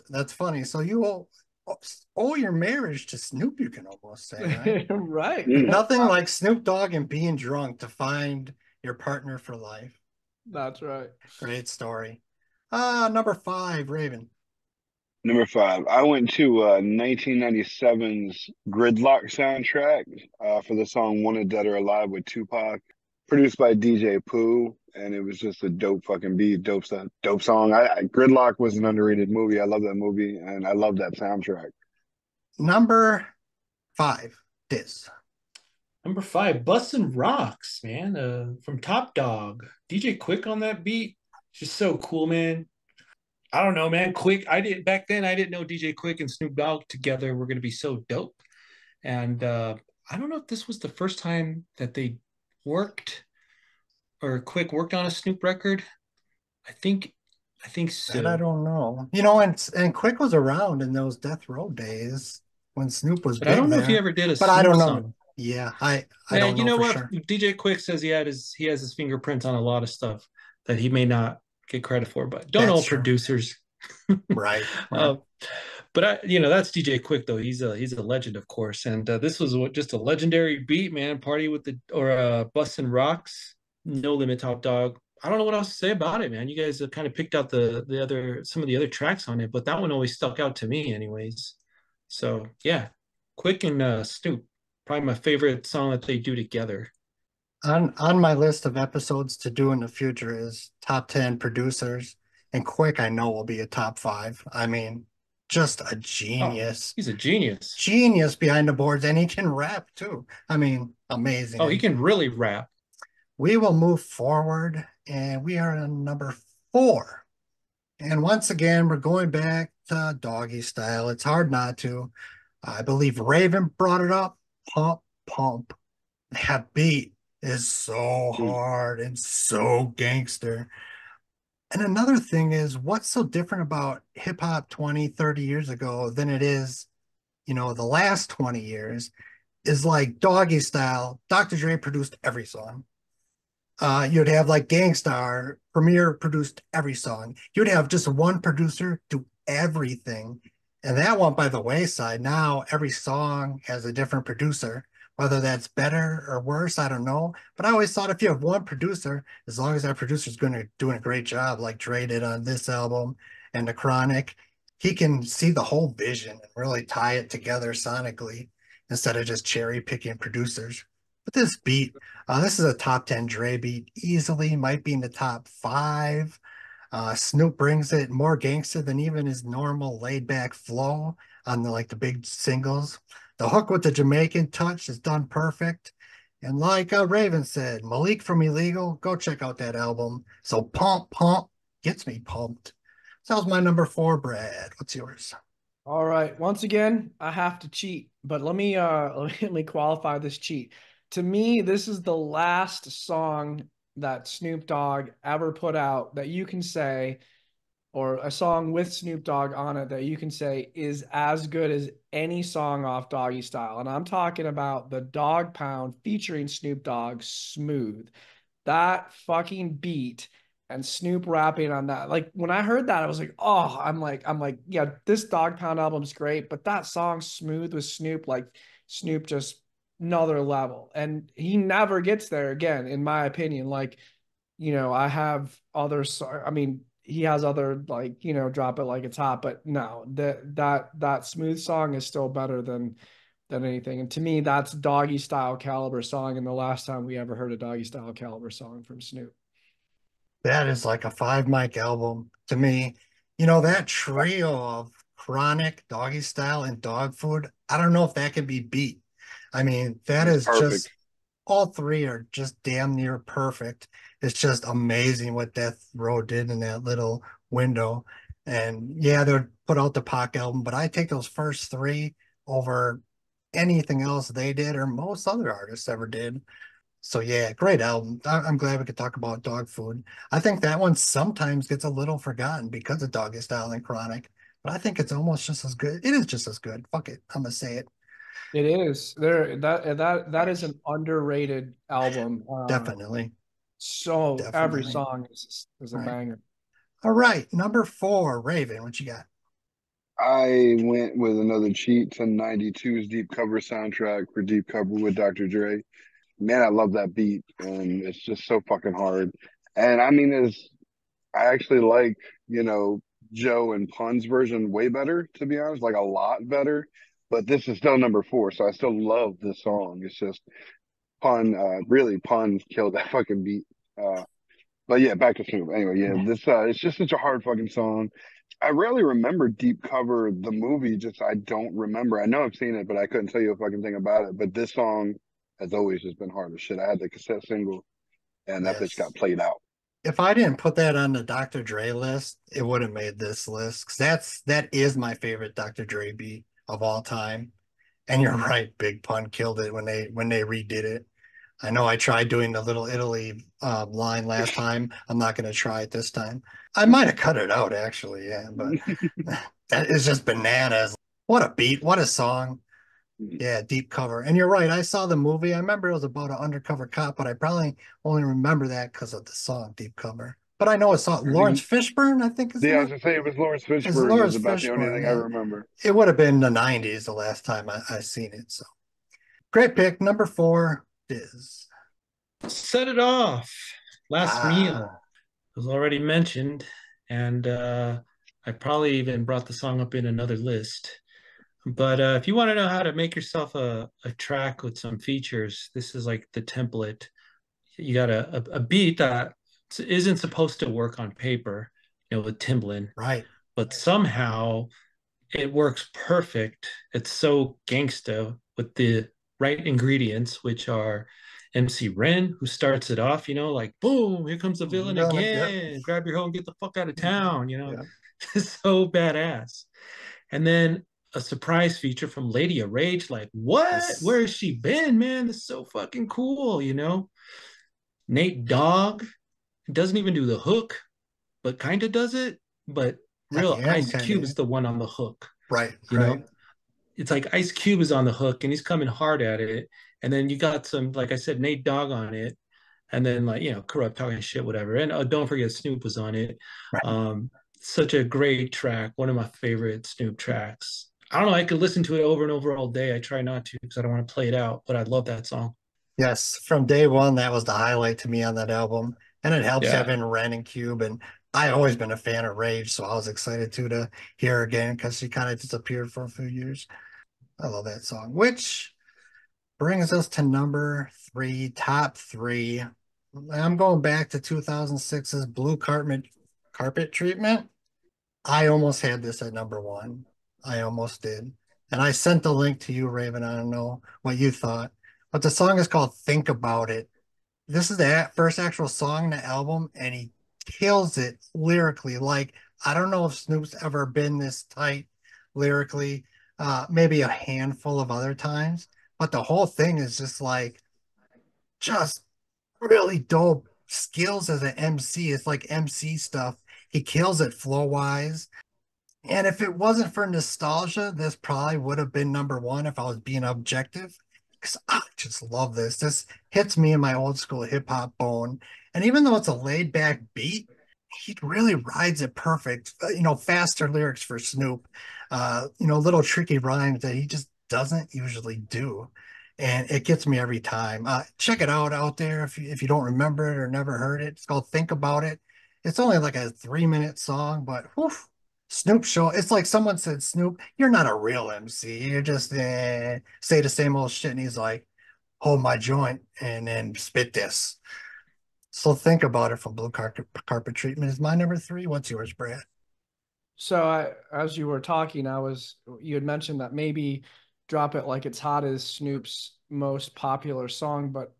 That's funny. So you owe your marriage to Snoop, you can almost say, right? Right. Nothing like Snoop Dogg and being drunk to find your partner for life. That's right. Great story. Number 5, Raven. Number 5, I went to 1997's Gridlock soundtrack for the song "Wanted Dead or Alive" with Tupac, produced by DJ Pooh, and it was just a dope fucking beat, dope song. Gridlock was an underrated movie. I love that movie, and I love that soundtrack. Number 5, Diz. Number 5, Bustin' Rocks, man, from Top Dog. DJ Quick on that beat, just so cool, man. I don't know, man. Back then I didn't know DJ Quick and Snoop Dogg together were going to be so dope. And I don't know if this was the first time that they worked, or Quick worked on a Snoop record. I think so. And I don't know. And Quick was around in those Death Row days when Snoop was big. I don't know there. if he ever did a but Snoop I don't know. song. Yeah, I don't know. You know for what? Sure. DJ Quick says he has his fingerprints on a lot of stuff that he may not get credit for, but don't all producers. Right. But that's DJ Quick though. He's a legend, of course. And this was just a legendary beat, man. Party with Bustin' Rocks, No Limit, Top Dog. I don't know what else to say about it, man. You guys have kind of picked out the other some of the other tracks on it, but that one always stuck out to me, anyways. So yeah, Quick and Snoop, probably my favorite song that they do together. On my list of episodes to do in the future is top 10 producers, and Quick I know will be a top five. I mean, just a Oh, genius. he's a genius. Genius behind the boards, and he can rap too. I mean, Oh, he amazing. can really rap. We will move forward, and we are on number four. And once again, we're going back to doggy style. It's hard not to. I believe Raven brought it up. Pump, pump. That beat is so Mm. hard and so gangster. And another thing is, what's so different about hip hop 20, 30 years ago than it is, the last 20 years is like doggy style. Dr. Dre produced every song. You'd have like Gangstar, Premier produced every song. You'd have just one producer do everything. And that went by the wayside. Now every song has a different producer. Whether that's better or worse, I don't know. But I always thought if you have one producer, as long as that producer's going to doing a great job, like Dre did on this album and the Chronic, he can see the whole vision and really tie it together sonically instead of just cherry picking producers. But this is a top 10 Dre beat easily, might be in the top five. Snoop brings it more gangster than even his normal laid back flow on the big singles. The hook with the Jamaican touch is done perfect. And like Raven said, Malik from Illegal, go check out that album. So Pump Pump gets me pumped. So that was my number four, Brad. What's yours? All right. Once again, I have to cheat, but let me let me qualify this cheat. To me, this is the last song that Snoop Dogg ever put out that you can say, or a song with Snoop Dogg on it that you can say is as good as any song off Doggy Style. And I'm talking about the Dog Pound featuring Snoop Dogg, Smooth. That fucking beat and Snoop rapping on that. Like when I heard that, I was like, oh, I'm like, yeah, this Dog Pound album's great, but that song Smooth with Snoop, like Snoop just another level. And he never gets there again, in my opinion. Like, I have other, I mean, he has other like, drop it like it's hot, but no, that Smooth song is still better than anything. And to me, that's Doggy Style caliber song. And the last time we ever heard a Doggy Style caliber song from Snoop. That is like a five mic album to me. That trio of Chronic, Doggy Style, and Dog Food, I don't know if that can be beat. I mean, that It's is perfect. just all three are just damn near perfect. It's just amazing what Death Row did in that little window. And yeah, they would put out the Pac album, but I take those first three over anything else they did or most other artists ever did. So yeah, great album. I'm glad we could talk about Dog Food. I think that one sometimes gets a little forgotten because of Doggy Style and Chronic, but I think it's almost just as good. It is just as good. Fuck it, I'm gonna say it. It is there that is an underrated album. Definitely, So every definitely. song is a All right. banger. All right, number four, Raven. What you got? I went with another cheat to '92's Deep Cover soundtrack for Deep Cover with Dr. Dre. Man, I love that beat, and it's just so fucking hard. And I mean, I actually like, you know, Joe and Pun's version way better, to be honest, like a lot better. But this is still number four, so I still love this song. It's just really Pun killed that fucking beat. But yeah, back to Snoop. Anyway, yeah, this it's just such a hard fucking song. I rarely remember Deep Cover the movie, just I don't remember. I know I've seen it, but I couldn't tell you a fucking thing about it. But this song has always just been hard as shit. I had the cassette single and that bitch got Yes. played out. If I didn't put that on the Dr. Dre list, it would have made this list because that is my favorite Dr. Dre beat of all time. And you're right, Big Pun killed it when they redid it. I know I tried doing the Little Italy line last time. I'm not going to try it this time. I might have cut it out actually, yeah, but that is just bananas. What a beat! What a song! Yeah, Deep Cover. And you're right. I saw the movie. I remember it was about an undercover cop, but I probably only remember that because of the song Deep Cover. But I know it's Lawrence Fishburne, I think is Yeah, in I was it. gonna say it was Lawrence It's Fishburne is Lawrence about the only Fishburne. thing I Yeah. remember. It would have been the 90s the last time I seen it. So great pick. Number four is Set it off. Last ah meal. was already mentioned, and I probably even brought the song up in another list. But if you want to know how to make yourself a track with some features, this is like the template. You got a beat that isn't supposed to work on paper, with Timbaland, Right. but somehow it works perfect. It's so gangsta with the right ingredients, which are MC Ren, who starts it off, like boom, here comes the villain Yep. again. Grab your hoe and get the fuck out of town, Yeah. so badass. And then a surprise feature from Lady of Rage, like, what? Yes. Where has she been, man? This is so fucking cool, Nate Dogg doesn't even do the hook, but kind of does it. But At the real end, Ice kind Cube of. is the one on the hook, Right. you Right. know? It's like Ice Cube is on the hook and he's coming hard at it. And then you got some, like I said, Nate Dogg on it. And then Corrupt talking shit, whatever. And don't forget Snoop was on it. Right. Such a great track, one of my favorite Snoop tracks. I don't know, I could listen to it over and over all day. I try not to because I don't want to play it out, but I love that song. Yes. From day one, that was the highlight to me on that album. And it helps Yeah. having Ren and Cube. And I always been a fan of Rage, so I was excited too to hear her again because she kind of disappeared for a few years. I love that song, which brings us to number three, top three. I'm going back to 2006's Blue Carpet Treatment. I almost had this at number one. I almost did. And I sent the link to you, Raven. I don't know what you thought, but the song is called Think About It. This is the first actual song in the album, and he kills it lyrically. Like, I don't know if Snoop's ever been this tight lyrically, maybe a handful of other times, but the whole thing is just really dope skills as an MC. It's like MC stuff. He kills it flow wise. And if it wasn't for nostalgia, this probably would have been number one if I was being objective. Because I just love this. This hits me in my old school hip hop bone. And even though it's a laid back beat, he really rides it perfect. Faster lyrics for Snoop, little tricky rhymes that he just doesn't usually do. And it gets me every time. Check it out there if you don't remember it or never heard it. It's called Think About It. It's only like a 3-minute song, but whew, Snoop show. It's like someone said, Snoop, you're not a real MC. You're just say the same old shit. And he's like, hold my joint and then spit this. So Think About It from Carpet Treatment is my number three. What's yours, Brad? So as you were talking, you had mentioned that maybe Drop It Like It's Hot is Snoop's most popular song, but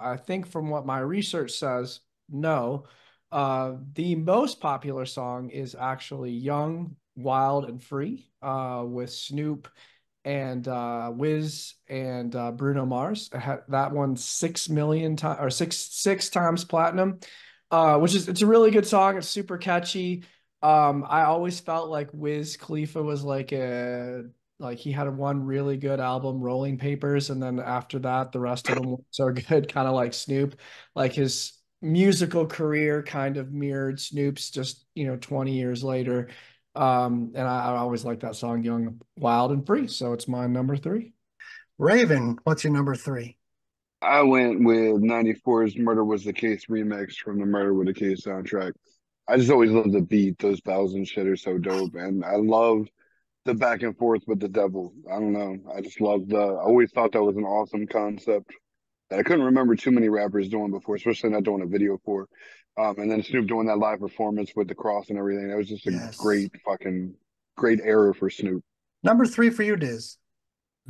I think from what my research says, no. The most popular song is actually Young, Wild, and Free, with Snoop and Wiz and Bruno Mars. That one 6 million times or six times platinum, it's a really good song. It's super catchy. I always felt like Wiz Khalifa was like he had one really good album, Rolling Papers, and then after that, the rest of them weren't so good, kind of like Snoop. Like his musical career kind of mirrored Snoop's just 20 years later. And I always like that song, Young, Wild, and Free. So it's my number three. Raven, what's your number three? I went with 94's Murder Was the Case remix from the Murder Was the Case soundtrack. I just always love the beat. Those bells and shit are so dope. And I love the back and forth with the devil. I don't know. I always thought that was an awesome concept that I couldn't remember too many rappers doing before, especially not doing a video for. And then Snoop doing that live performance with the cross and everything. That was just a Yes. great era for Snoop. Number three for you, Diz.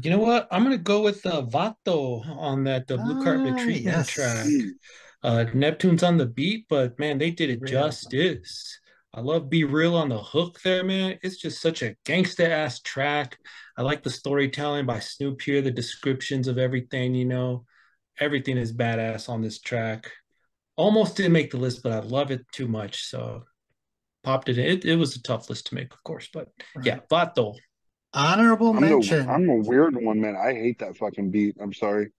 You know what? I'm gonna go with Vato on that the Blue Carpet Ah, Treatment yes. track. Neptune's on the beat, but man, they did it Real. justice. I love Be Real on the hook there, man. It's just such a gangsta ass track. I like the storytelling by Snoop here, the descriptions of everything. Everything is badass on this track. Almost didn't make the list, but I love it too much. So popped it in. It was a tough list to make, of course, but yeah, Right. Vato. Honorable mention. I'm a weird one, man. I hate that fucking beat. I'm sorry.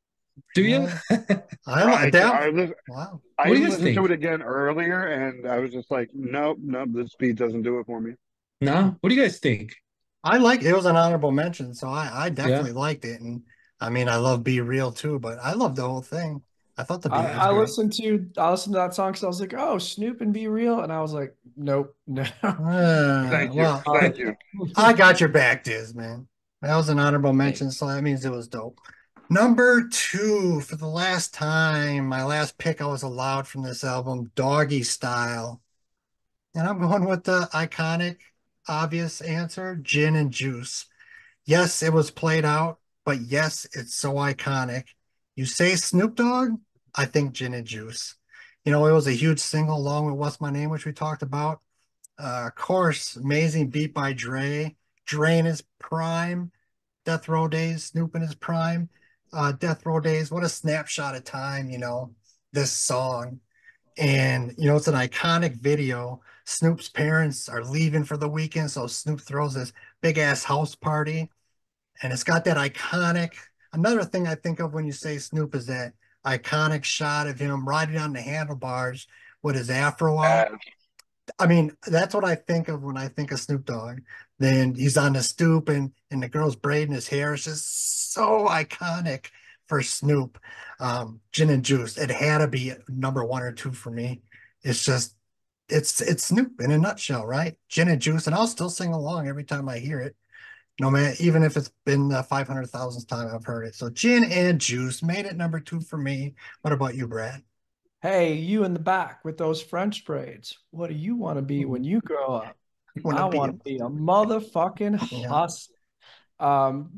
Do you? Really? I like that. Wow. What I do you even guys listened to think? it again earlier, and I was just like, nope, this beat doesn't do it for me. No? What do you guys think? I like it. It was an honorable mention, so I Yeah. definitely liked it. And I mean, I love Be Real too, but I love the whole thing. I thought the I, beat was I great. listened to I listened to that song because I was like, oh, Snoop and Be Real, and I was like, nope, no. Thank you. Well, Uh, Thank you. I got your back, Diz, man. That was an honorable mention, so that means it was dope. Number two, for the last time, my last pick I was allowed from this album, Doggy Style. And I'm going with the iconic, obvious answer, Gin and Juice. Yes, it was played out, but yes, it's so iconic. You say Snoop Dogg, I think Gin and Juice. You know, it was a huge single along with What's My Name, which we talked about. Of course, amazing beat by Dre. Dre in his prime, Death Row Days, Snoop in his prime. Death Row Days, what a snapshot of time, this song. And, it's an iconic video. Snoop's parents are leaving for the weekend, so Snoop throws this big ass house party. And it's got that iconic. Another thing I think of when you say Snoop is that iconic shot of him riding on the handlebars with his afro out. Uh, I mean, that's what I think of when I think of Snoop Dogg. Then he's on the stoop and the girl's braiding his hair. It's just so iconic for Snoop. Gin and Juice. It had to be number one or two for me. It's just it's Snoop in a nutshell, right? Gin and Juice, and I'll still sing along every time I hear it. No man, even if it's been the 500,000th time I've heard it. So Gin and Juice made it number two for me. What about you, Brad? Hey, you in the back with those French braids. What do you want to be when you grow up? Want to I be want to be a motherfucking yeah. hustler.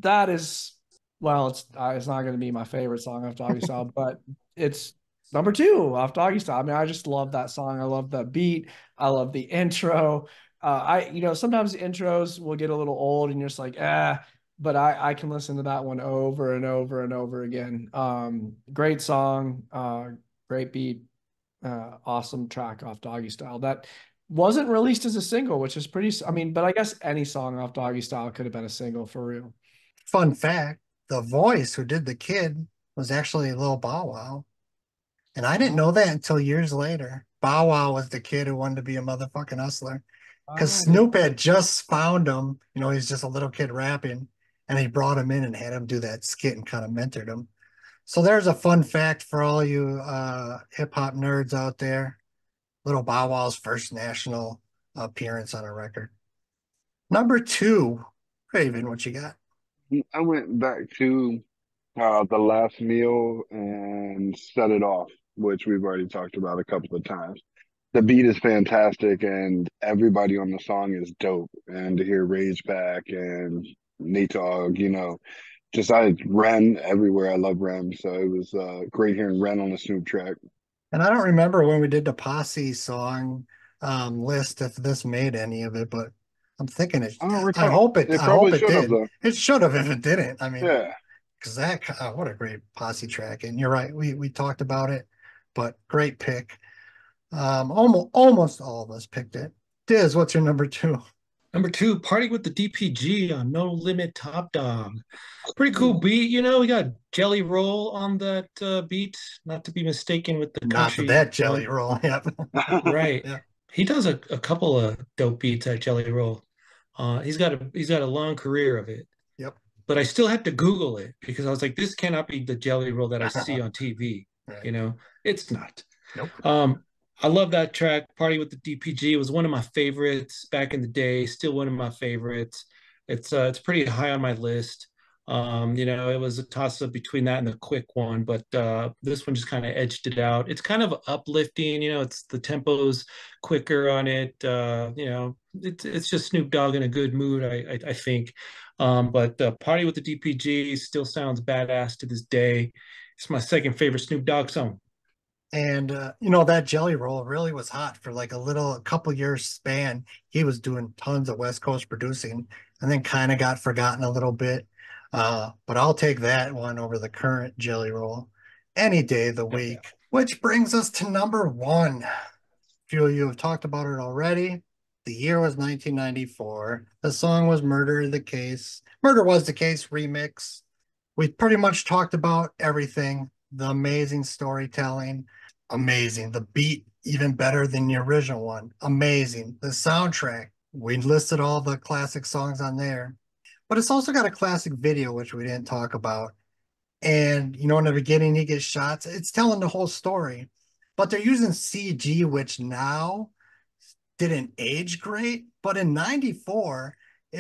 That is, well, it's not going to be my favorite song off Doggy Style, but it's number two off Doggy Style. I mean, I just love that song. I love that beat. I love the intro. Sometimes the intros will get a little old and you're just like, but I can listen to that one over and over and over again. Great song, great beat, awesome track off Doggy Style. That wasn't released as a single, which is pretty, I mean, but I guess any song off Doggy Style could have been a single for real. Fun fact, the voice who did the kid was actually Lil Bow Wow. And I didn't Oh, know that until years later. Bow Wow was the kid who wanted to be a motherfucking hustler. Because I did. Snoop had just found him. He's just a little kid rapping. And he brought him in and had him do that skit and kind of mentored him. So there's a fun fact for all you hip hop nerds out there. Little Bow Wow's first national appearance on a record. Number two, Raven, what you got? I went back to the last meal and set it off, which we've already talked about a couple of times. The beat is fantastic and everybody on the song is dope. And to hear Rage back and Nate Dogg, just I Ren everywhere. I love Ren. So it was great hearing Ren on the Snoop track. And I don't remember when we did the Posse song list if this made any of it, but I'm thinking it. I don't I recall. hope it. It I hope probably it should have did. though. It should have if it didn't. I mean, Yeah. because what a great Posse track. And you're right. We talked about it, but great pick. Almost all of us picked it. Diz, what's your number two? Number two, Party with the DPG on No Limit Top Dog. Pretty cool beat. We got Jelly Roll on that beat, not to be mistaken with the Not country that jelly one. roll. Yep. Right. Yeah. He does a couple of dope beats at Jelly Roll. He's got a long career of it. Yep. But I still had to Google it because I was like, this cannot be the Jelly Roll that I see on TV. Right. It's not. Nope. I love that track. Party with the DPG. It was one of my favorites back in the day. Still one of my favorites. It's pretty high on my list. It was a toss up between that and the Quick one, but this one just kind of edged it out. It's kind of uplifting. It's the tempo's quicker on it. It's just Snoop Dogg in a good mood. I think. But Party with the DPG still sounds badass to this day. It's my second favorite Snoop Dogg song. And that jelly roll really was hot for like a couple years span. He was doing tons of West Coast producing and then kind of got forgotten a little bit. But I'll take that one over the current jelly roll any day of the week. Which brings us to number one. A few of you have talked about it already. The year was 1994. The song was Murder Was the Case remix. We pretty much talked about everything. The amazing storytelling, amazing. The beat, even better than the original one, amazing. The soundtrack, we listed all the classic songs on there. But it's also got a classic video, which we didn't talk about. And in the beginning he gets shots. It's telling the whole story, but they're using CG, which now didn't age great. But in '94,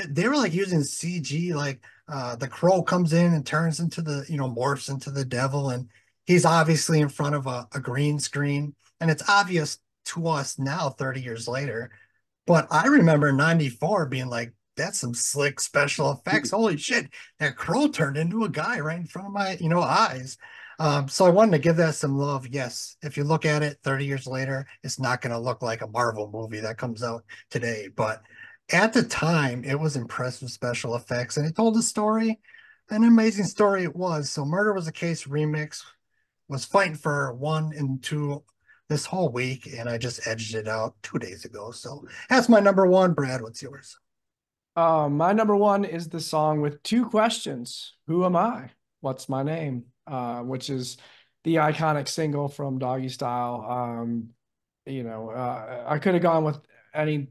they were like using CG, like the crow comes in and turns into morphs into the devil, and he's obviously in front of a green screen, and it's obvious to us now, 30 years later. But I remember in '94 being like, that's some slick special effects. Holy shit, that crow turned into a guy right in front of my, eyes. So I wanted to give that some love. Yes, if you look at it 30 years later, it's not going to look like a Marvel movie that comes out today. But at the time, it was impressive special effects, and it told a story, an amazing story it was. So Murder Was a Case remix was fighting for 1 and 2 this whole week, and I just edged it out 2 days ago. So that's my number one. Brad, what's yours? My number one is the song with two questions. Who am I? What's my name? Which is the iconic single from Doggy Style. I could have gone with any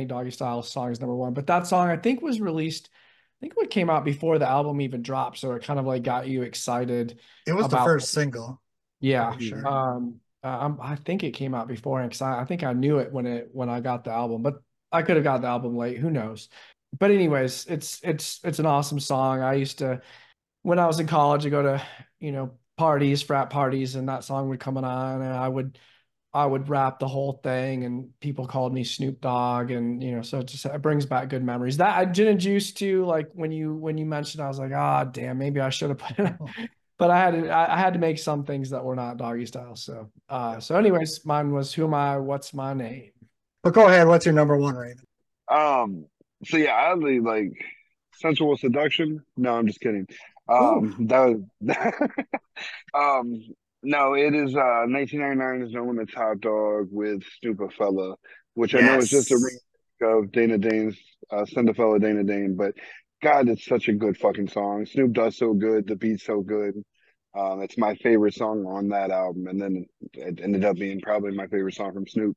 Doggy Style song as number one, but that song I think was released. I think it came out before the album even dropped, so it kind of like got you excited. It was the about first single. Yeah. Pretty sure. I think it came out before, because I think I knew it when I got the album, but I could have got the album late. Who knows? But anyways, it's an awesome song. I used to, when I was in college, I go to parties, frat parties, and that song would come on, and I would rap the whole thing, and people called me Snoop Dogg, and so it brings back good memories. That Gin and Juice too, like when you mentioned, I was like, ah, damn, maybe I should have put it. But I had to make some things that were not Doggy Style. So anyways, mine was Who Am I? What's My Name? But go ahead. What's your number one, Raven? So yeah, I really like Sensual Seduction. No, I'm just kidding. Ooh. That was no, it is 1999 is known as Hot Dog with Snoop Fella, which I know is just a remake Yes. of Dana Dane's Send a Fella Dana Dane, but God, it's such a good fucking song. Snoop does so good, the beat's so good. It's my favorite song on that album, and then it ended up being probably my favorite song from Snoop.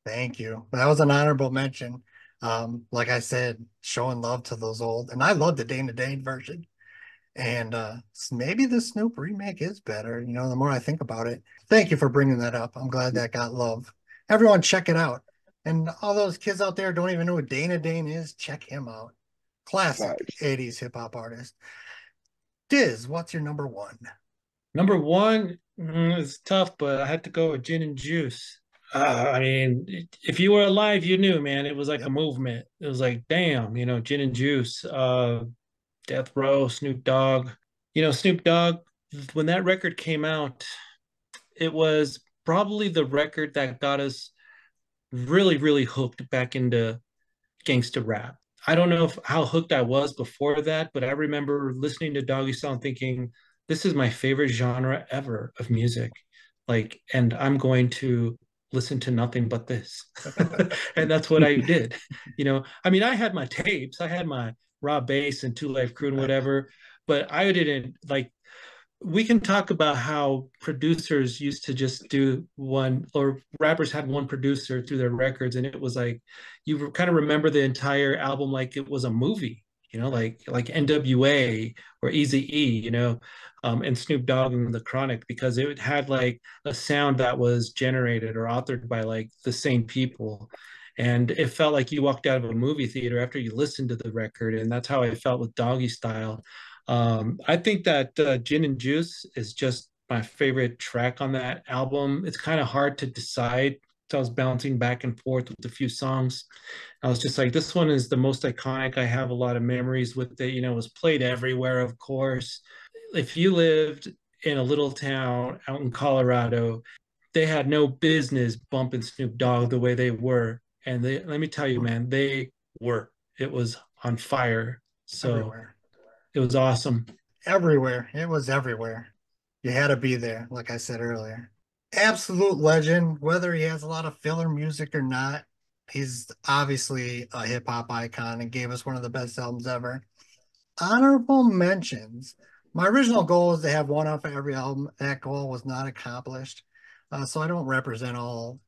Thank you. That was an honorable mention. Like I said, showing love to those old, and I love the Dana Dane version. And maybe the Snoop remake is better, the more I think about it. Thank you for bringing that up. I'm glad that got love. Everyone, check it out. And all those kids out there don't even know who Dana Dane is, check him out. Classic Facts. 80s hip hop artist. Diz, what's your number one? Number one is tough, but I had to go with Gin and Juice. I mean, if you were alive, you knew, man. It was like a Yep. movement. It was like, damn, Gin and Juice, Death Row, Snoop Dogg. Snoop Dogg, when that record came out, it was probably the record that got us really, really hooked back into gangsta rap. I don't know how hooked I was before that, but I remember listening to Doggy Style and thinking, this is my favorite genre ever of music. Like, and I'm going to listen to nothing but this. And that's what I did. I mean, I had my tapes, I had my raw bass and Two Life Crew and Right. whatever, but I didn't like, we can talk about how producers used to just do one, or rappers had one producer through their records, and it was like you kind of remember the entire album like it was a movie, like NWA or Easy E, and Snoop Dogg and the Chronic, because it had like a sound that was generated or authored by like the same people. And it felt like you walked out of a movie theater after you listened to the record. And that's how I felt with Doggy Style. I think that Gin and Juice is just my favorite track on that album. It's kind of hard to decide. So I was bouncing back and forth with a few songs. I was just like, this one is the most iconic. I have a lot of memories with it. It was played everywhere, of course. If you lived in a little town out in Colorado, they had no business bumping Snoop Dogg the way they were. And let me tell you, man, they were. It was on fire. So Everywhere. it was awesome. Everywhere. It was everywhere. You had to be there, like I said earlier. Absolute legend, whether he has a lot of filler music or not. He's obviously a hip hop icon and gave us one of the best albums ever. Honorable mentions. My original goal is to have one off of every album. That goal was not accomplished. So I don't represent all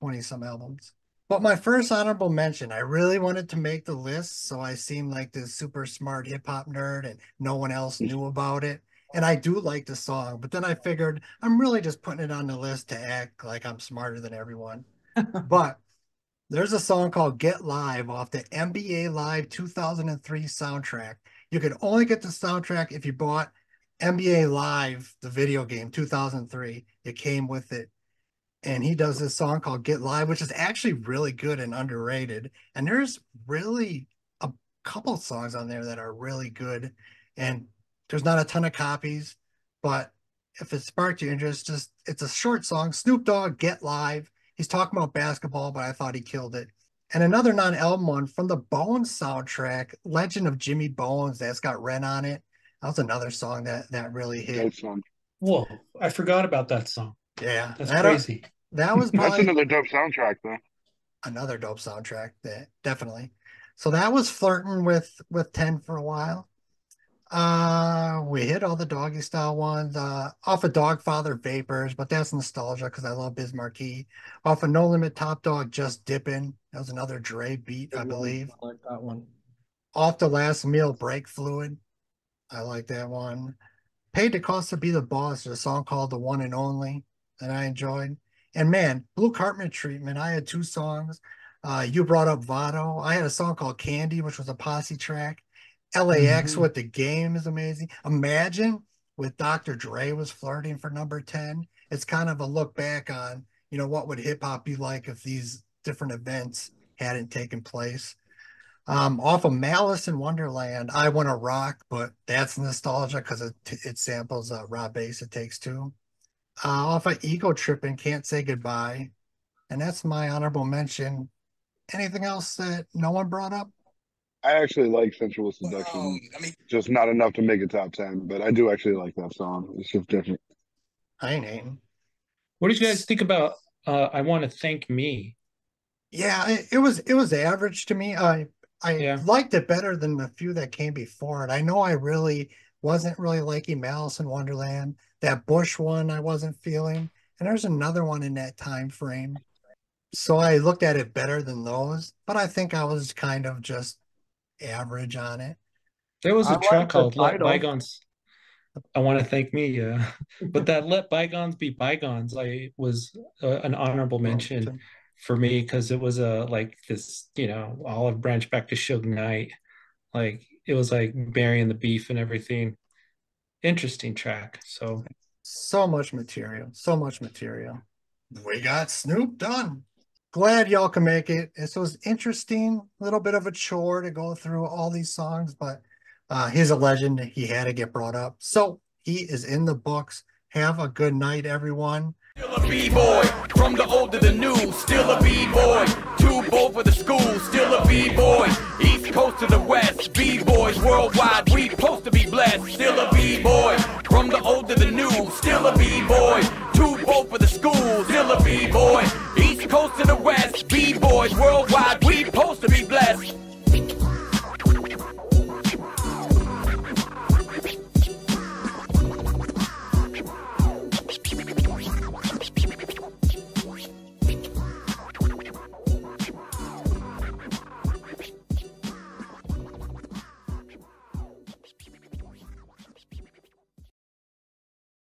20 some albums. But my first honorable mention, I really wanted to make the list so I seemed like this super smart hip hop nerd and no one else knew about it. And I do like the song, but then I figured I'm really just putting it on the list to act like I'm smarter than everyone. But there's a song called Get Live off the NBA Live 2003 soundtrack. You could only get the soundtrack if you bought NBA Live, the video game, 2003. It came with it. And he does this song called Get Live, which is actually really good and underrated. And there's really a couple songs on there that are really good. And there's not a ton of copies, but if it sparked your interest, just it's a short song. Snoop Dogg, Get Live. He's talking about basketball, but I thought he killed it. And another non-album one from the Bones soundtrack, Legend of Jimmy Bones, that's got Ren on it. That was another song that really hit. Great song. Whoa, I forgot about that song. Yeah, That's crazy. That was That's probably another dope soundtrack, though. another dope soundtrack. That definitely. So that was flirting with 10 for a while. We hit all the Doggy Style ones. Off of Dogfather Vapors, but that's nostalgia because I love Biz Markie. Off of No Limit Top Dog, Just Dippin'. That was another Dre beat, I believe. I like that one. Off the Last Meal, Brake Fluid. I like that one. Paid the Cost to Be the Boss, a song called The One and Only that I enjoyed. And man, Blue Cartman Treatment, I had two songs. You brought up Vado. I had a song called Candy, which was a posse track. LAX with The Game is amazing. Imagine with Dr. Dre was flirting for number 10. It's kind of a look back on, what would hip hop be like if these different events hadn't taken place. Off of Malice in Wonderland, I Wanna Rock, but that's nostalgia because it samples Rob Bass, It Takes Two. Off of Ego Trippin', Can't Say Goodbye. And that's my honorable mention. Anything else that no one brought up? I actually like Sensual Seduction. Just not enough to make a top 10, but I do actually like that song. It's just different. I ain't hating. What did you guys think about I Want to Thank Me? Yeah, it was average to me. I Yeah. liked it better than the few that came before it. I know I really wasn't really liking Malice in Wonderland. That Bush one I wasn't feeling. And there's another one in that time frame. So I looked at it better than those, but I think I was kind of just average on it. There was I a like track the called Let title. Bygones. I Want to Thank Me, yeah. But that Let Bygones Be Bygones, was an honorable mention for me because it was like this, olive branch back to Suge Knight. Like it was like burying the beef and everything. Interesting track. So much material. So much material. We got Snoop done. Glad y'all can make it. This was interesting. A little bit of a chore to go through all these songs, but he's a legend. He had to get brought up. So he is in the books. Have a good night, everyone. Still a B-boy, from the old to the new, still a B-boy, too bold for the school, still a B-boy, East Coast to the West, B-boys worldwide, we supposed to be blessed, still a B-boy, from the old to the new, still a B-boy, too bold for the school, still a B-boy, East Coast to the West, B-boys worldwide,